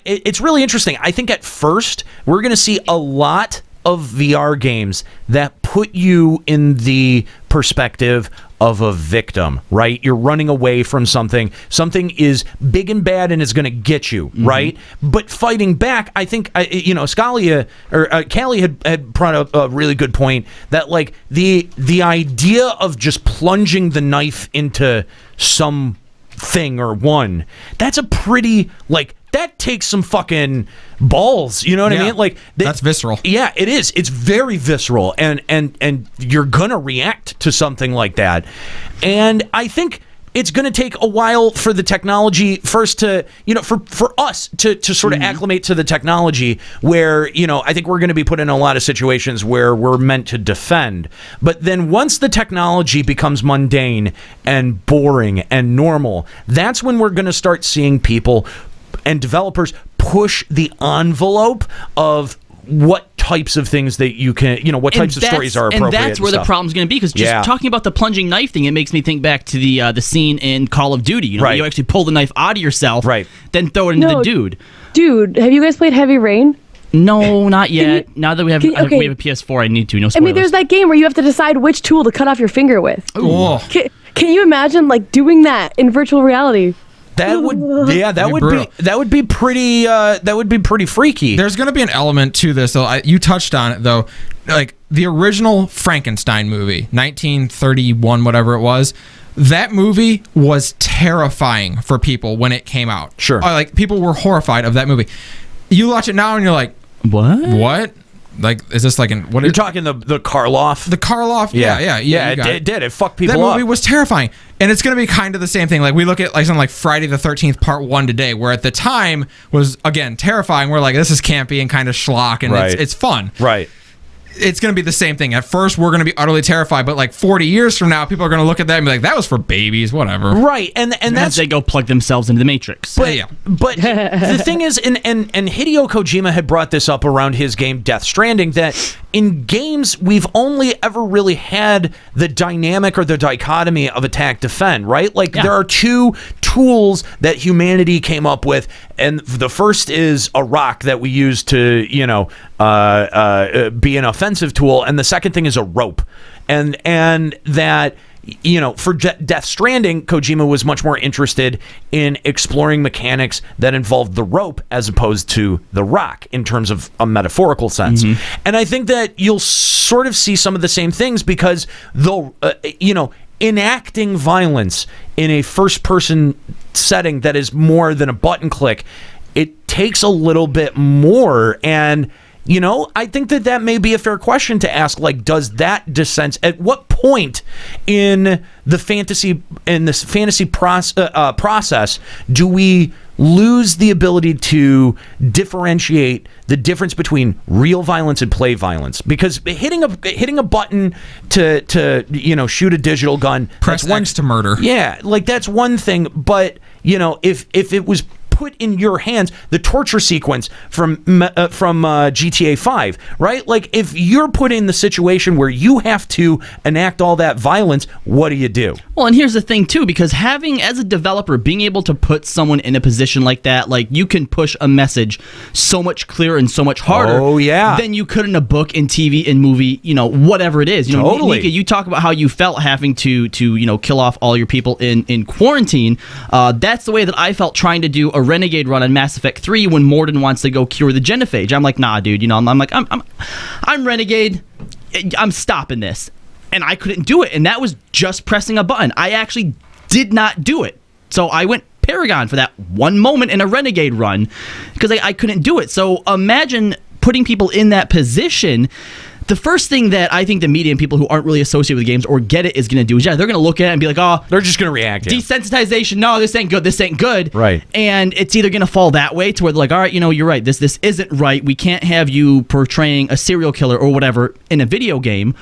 it's really interesting. I think at first we're going to see a lot of VR games that put you in the perspective of a victim, right? You're running away from something. Something is big and bad and is going to get you, right? But fighting back, I think, Scalia or Callie had brought up a really good point that, like, the idea of just plunging the knife into some thing or one, that's a pretty, like, that takes some fucking balls, you know what I mean? Like, that's visceral. Yeah, it is. It's very visceral, and you're gonna react to something like that. And I think it's going to take a while for the technology first to, for us to sort of acclimate to the technology where, I think we're going to be put in a lot of situations where we're meant to defend. But then once the technology becomes mundane and boring and normal, that's when we're going to start seeing people and developers push the envelope of what types of things that you can, what types of stories are appropriate. And that's where the problem's going to be, because just talking about the plunging knife thing, it makes me think back to the scene in Call of Duty. You actually pull the knife out of yourself, then throw it into the dude. Dude, have you guys played Heavy Rain? No, not yet. Now that we have a PS4, I need to. No spoilers. I mean, there's that game where you have to decide which tool to cut off your finger with. Can you imagine, like, doing that in virtual reality? That would be pretty freaky. There's going to be an element to this, though. You touched on it, though. Like the original Frankenstein movie, 1931, whatever it was. That movie was terrifying for people when it came out. Sure, like people were horrified of that movie. You watch it now and you're like, what? Like, is this like what? You're talking the Karloff? The Karloff? Yeah. It did. It fucked people up. That movie was terrifying. And it's going to be kind of the same thing. Like, we look at like something like Friday the 13th Part 1 today, where at the time was, again, terrifying. We're like, this is campy and kind of schlock, and it's fun. Right. It's going to be the same thing. At first, we're going to be utterly terrified, but like 40 years from now, people are going to look at that and be like, that was for babies, whatever. Right. And that's... they go plug themselves into the Matrix. But the thing is, and Hideo Kojima had brought this up around his game Death Stranding, that in games, we've only ever really had the dynamic or the dichotomy of attack defend, right? Like, there are two tools that humanity came up with, and the first is a rock that we use to, be an offensive tool, and the second thing is a rope. And that, for Death Stranding, Kojima was much more interested in exploring mechanics that involved the rope as opposed to the rock in terms of a metaphorical sense. And I think that you'll sort of see some of the same things, because though, enacting violence in a first-person setting that is more than a button click, it takes a little bit more. And I think that may be a fair question to ask. Like, does that dissent? At what point in the fantasy process do we lose the ability to differentiate the difference between real violence and play violence? Because hitting a button to shoot a digital gun, press X to murder. Yeah, like that's one thing. But if it was put in your hands, the torture sequence from GTA 5, right? Like, if you're put in the situation where you have to enact all that violence, what do you do? Well, and here's the thing too, because as a developer, being able to put someone in a position like that, like, you can push a message so much clearer and so much harder than you could in a book, in TV, in movie, whatever it is. Totally. Nika, you talk about how you felt having to kill off all your people in quarantine. That's the way that I felt trying to do a Renegade run on Mass Effect 3 when Mordin wants to go cure the genophage. I'm like, nah, dude. I'm Renegade. I'm stopping this, and I couldn't do it. And that was just pressing a button. I actually did not do it. So I went Paragon for that one moment in a Renegade run because I couldn't do it. So imagine putting people in that position. The first thing that I think the media and people who aren't really associated with games or get it is going to do is, they're going to look at it and be like, oh, they're just going to react. Desensitization. No, this ain't good. Right. And it's either going to fall that way to where they're like, all right, you're right. This isn't right. We can't have you portraying a serial killer or whatever in a video game.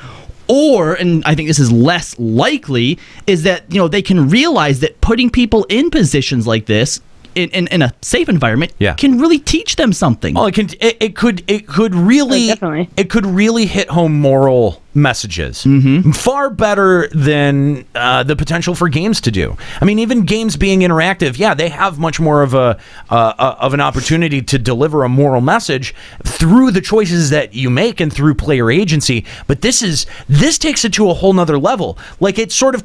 Or, and I think this is less likely, is that, they can realize that putting people in positions like this in a safe environment can really teach them something. Well, it could really hit home moral messages far better than the potential for games to do. I mean, even games being interactive, they have much more of an opportunity to deliver a moral message through the choices that you make and through player agency. But this takes it to a whole nother level. Like it's sort of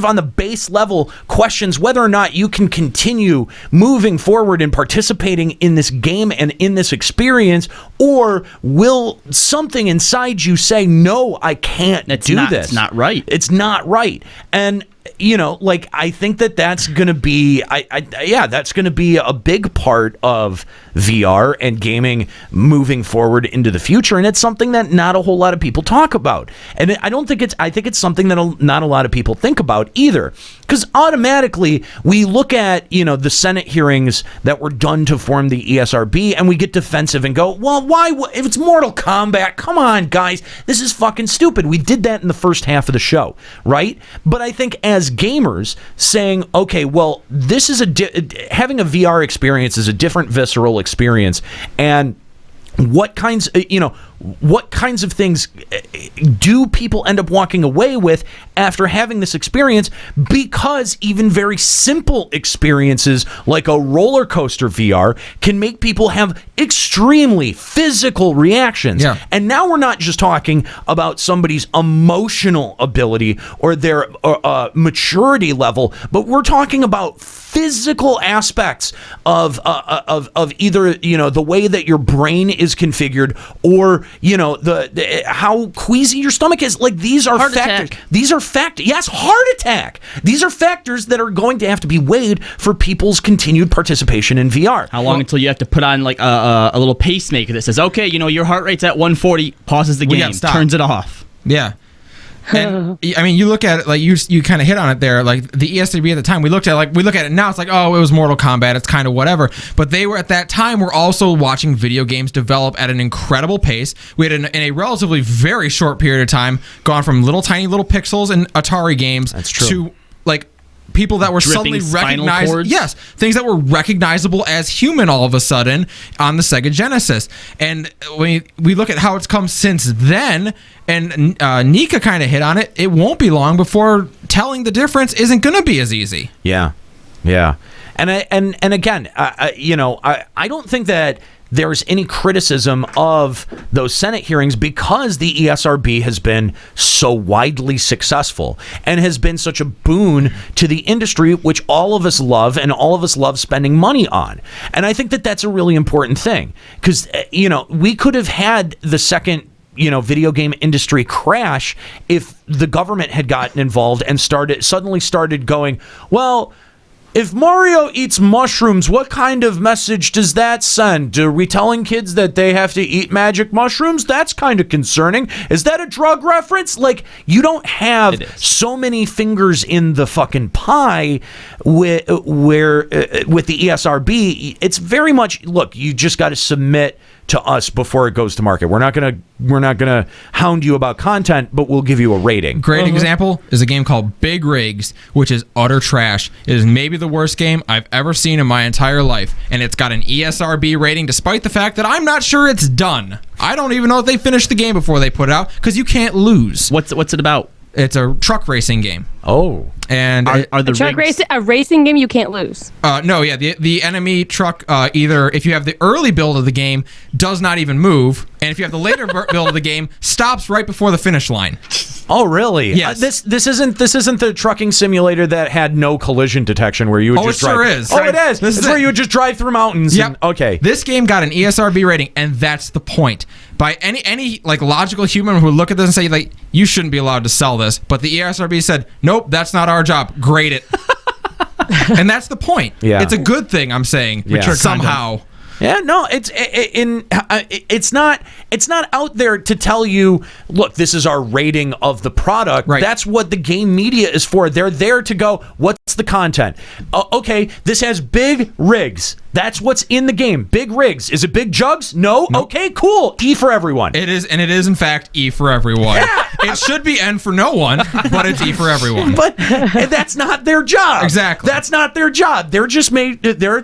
on the base level questions whether or not you can continue moving forward and participating in this game and in this experience, or will something inside you say, no, I can't do this. It's not right. It's not right. And like I think that's going to be, that's going to be a big part of VR and gaming moving forward into the future, and it's something that not a whole lot of people talk about. And I think it's something that not a lot of people think about either, because automatically we look at the Senate hearings that were done to form the ESRB, and we get defensive and go, well, why? If it's Mortal Kombat, come on, guys, this is fucking stupid. We did that in the first half of the show, right? But I think as gamers saying, okay, well, this is having a VR experience is a different visceral experience, and what kinds of things do people end up walking away with after having this experience? Because even very simple experiences like a roller coaster VR can make people have extremely physical reactions. Yeah. And now we're not just talking about somebody's emotional ability or their maturity level, but we're talking about physical aspects of either the way that your brain is configured, or the how queasy your stomach is. Like, these are factors. These are factors. Yes, heart attack. These are factors that are going to have to be weighed for people's continued participation in VR. How long until you have to put on like a little pacemaker that says, okay, your heart rate's at 140, pauses the game, turns it off. Yeah. And I mean, you look at it like you kind of hit on it there. Like the ESRB at the time, we look at it now. It's like, oh, it was Mortal Kombat. It's kind of whatever. But they were at that time were also watching video games develop at an incredible pace. We had in a relatively very short period of time gone from tiny little pixels and Atari games to like people that were dripping suddenly recognized, things that were recognizable as human all of a sudden on the Sega Genesis. And we look at how it's come since then, and Nika kind of hit on it. It won't be long before telling the difference isn't going to be as easy. Yeah. And again, I don't think that there's any criticism of those Senate hearings, because the ESRB has been so widely successful and has been such a boon to the industry, which all of us love and all of us love spending money on. And I think that that's a really important thing, because, we could have had the second video game industry crash if the government had gotten involved and suddenly started going, well, if Mario eats mushrooms, what kind of message does that send? Are we telling kids that they have to eat magic mushrooms? That's kind of concerning. Is that a drug reference? Like, you don't have so many fingers in the fucking pie with the ESRB. It's very much, look, you just got to submit to us before it goes to market. We're not gonna hound you about content, but we'll give you a rating. Great example is a game called Big Rigs, which is utter trash. It is maybe the worst game I've ever seen in my entire life, and it's got an ESRB rating despite the fact that I'm not sure it's done. I don't even know if they finished the game before they put it out, because you can't lose. What's it about? It's a truck racing game. Oh. And are the a racing game you can't lose? No, yeah. The enemy truck, either if you have the early build of the game, does not even move, and if you have the later build of the game, stops right before the finish line. Oh, really? Yes. This isn't the trucking simulator that had no collision detection, where you would just drive. Sure is. Oh, it is. This is where you would just drive through mountains. Yep. Okay. This game got an ESRB rating, and that's the point. By any like logical human who would look at this and say, like, you shouldn't be allowed to sell this, but the ESRB said, nope, that's not our job. Grade it. And that's the point. Yeah. It's a good thing, I'm saying. Yeah. Somehow. Yeah, no, it's not out there to tell you, look, this is our rating of the product. Right. That's what the game media is for. They're there to go, what's the content? Okay, this has big rigs. That's what's in the game. Big rigs. Is it big jugs? No? Nope. Okay, cool. E for everyone. It is, and it is in fact E for everyone. Yeah. It should be N for no one, but it's E for everyone. But that's not their job. Exactly. That's not their job. They're just they're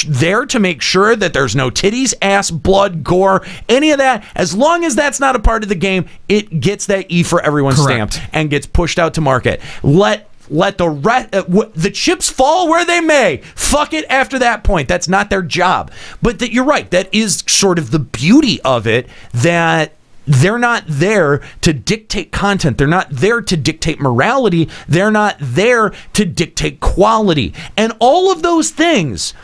there to make sure that there's no titties, ass, blood, gore, any of that. As long as that's not a part of the game, it gets that E for everyone stamp and gets pushed out to market. Let let the chips fall where they may. Fuck it after that point. That's not their job. But you're right. That is sort of the beauty of it, that they're not there to dictate content. They're not there to dictate morality. They're not there to dictate quality. And all of those things,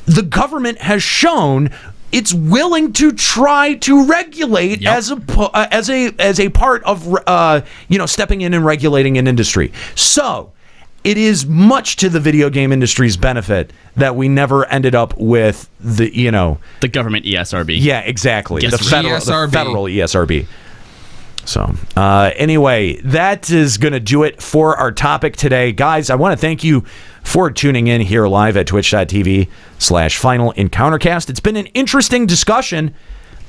the government has shown it's willing to try to regulate as a part of stepping in and regulating an industry. So it is much to the video game industry's benefit that we never ended up with the government ESRB. Yeah, exactly. The federal ESRB. So anyway, that is going to do it for our topic today. Guys, I want to thank you for tuning in here live at twitch.tv/Final Encountercast. It's been an interesting discussion.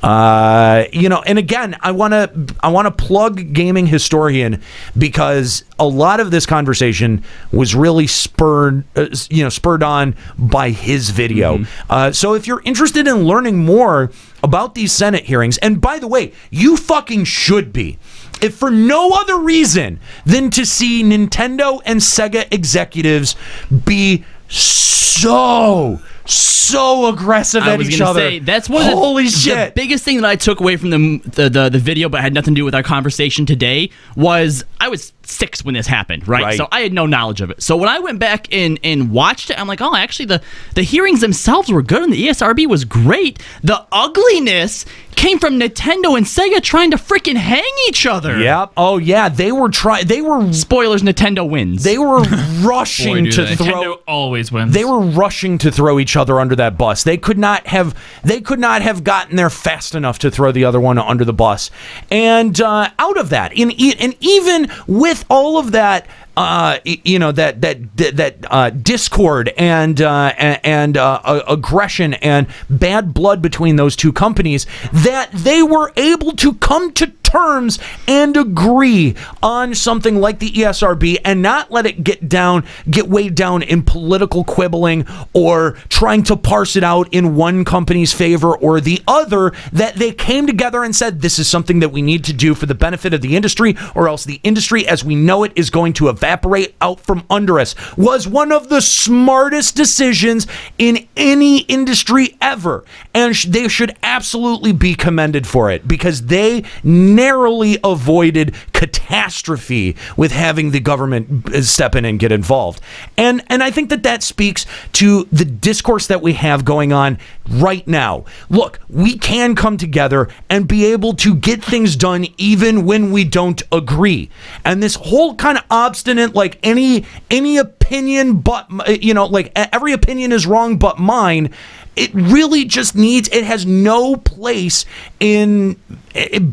And again, I want to plug Gaming Historian, because a lot of this conversation was really spurred on by his video. Mm-hmm. So if you're interested in learning more about these Senate hearings, and by the way, you fucking should be, if for no other reason than to see Nintendo and Sega executives be so aggressive at each other. Say, that's one Holy of the biggest thing that I took away from the video, but had nothing to do with our conversation today, was I was 6 when this happened, right? So I had no knowledge of it. So when I went back and watched it, I'm like, oh, actually the hearings themselves were good, and the ESRB was great. The ugliness came from Nintendo and Sega trying to freaking hang each other. Yep. Oh yeah, they were spoilers. Nintendo wins. They were rushing to throw. Nintendo always wins. They were rushing to throw each other under that bus. They could not have gotten there fast enough to throw the other one under the bus. And out of that, and even with all of that, discord and aggression and bad blood between those two companies, that they were able to come to terms and agree on something like the ESRB and not let it get weighed down in political quibbling or trying to parse it out in one company's favor or the other. That they came together and said, this is something that we need to do for the benefit of the industry, or else the industry as we know it is going to evaporate out from under us. Was one of the smartest decisions in any industry ever, and they should absolutely be commended for it, because they narrowly avoided catastrophe with having the government step in and get involved. And I think that speaks to the discourse that we have going on right now. Look, we can come together and be able to get things done even when we don't agree. And this whole kind of obstinate, like any opinion but, like every opinion is wrong but mine, it really just it has no place in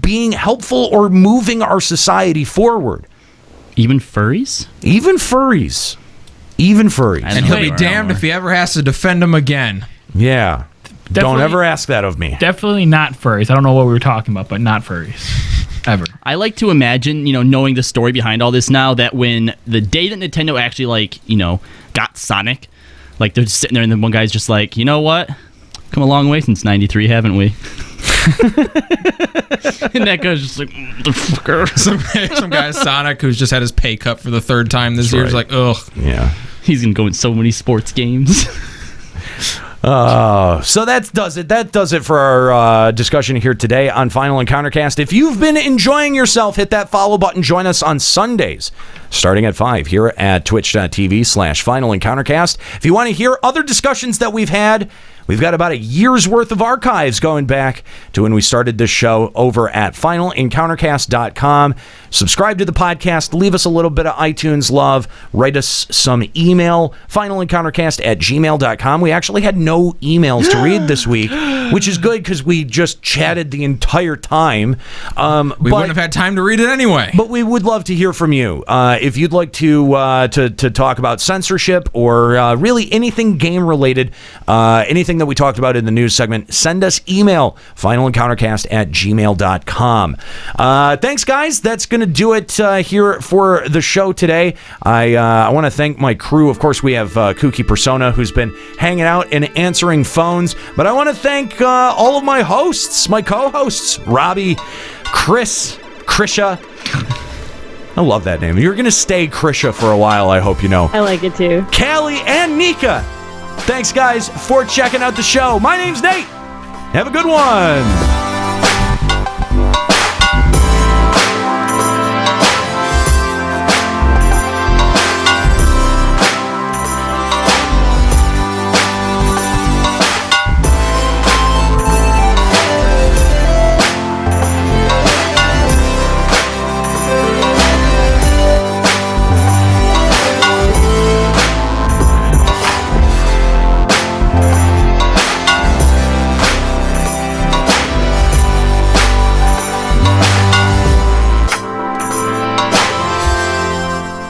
being helpful or moving our society forward. Even furries? Even furries. And he'll be damned if he ever has to defend them again. Yeah. Don't ever ask that of me. Definitely not furries. I don't know what we were talking about, but not furries. Ever. I like to imagine, knowing the story behind all this now, that when the day that Nintendo actually, got Sonic, like, they're just sitting there and then one guy's just like, you know what? Come a long way since 93, haven't we? And that guy's just like, motherfucker. Some guy, Sonic, who's just had his pay cut for the 3rd time this year, is like, ugh. Yeah. He's going to go in so many sports games. So that does it. That does it for our discussion here today on Final Encountercast. If you've been enjoying yourself, hit that follow button. Join us on Sundays, starting at 5 here at twitch.tv/Final Encountercast. If you want to hear other discussions that we've had, we've got about a year's worth of archives going back to when we started this show over at finalencountercast.com. Subscribe to the podcast. Leave us a little bit of iTunes love. Write us some email, finalencountercast@gmail.com. We actually had no emails to read this week, which is good because we just chatted the entire time. We wouldn't have had time to read it anyway. But we would love to hear from you. If you'd like to talk about censorship or really anything game-related, anything that we talked about in the news segment, send us email, finalencountercast@gmail.com. Thanks, guys. That's going to do it here for the show today. I want to thank my crew. Of course, we have Kooky Persona, who's been hanging out and answering phones. But I want to thank all of my hosts, my co-hosts, Robbie, Chris, Krisha, I love that name. You're going to stay Krisha for a while, I hope you know. I like it too. Callie and Nika. Thanks, guys, for checking out the show. My name's Nate. Have a good one.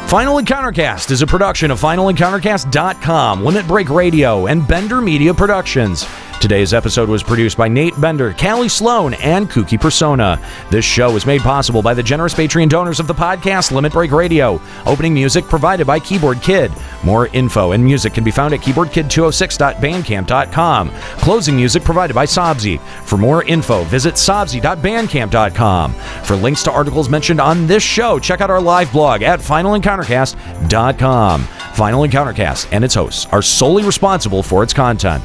Final Encountercast is a production of FinalEncountercast.com, Limit Break Radio, and Bender Media Productions. Today's episode was produced by Nate Bender, Callie Sloan, and Kooky Persona. This show was made possible by the generous Patreon donors of the podcast Limit Break Radio. Opening music provided by Keyboard Kid. More info and music can be found at keyboardkid206.bandcamp.com. Closing music provided by Sobsy. For more info, visit sobsy.bandcamp.com. For links to articles mentioned on this show, check out our live blog at FinalEncountercast.com. Final Encountercast and its hosts are solely responsible for its content.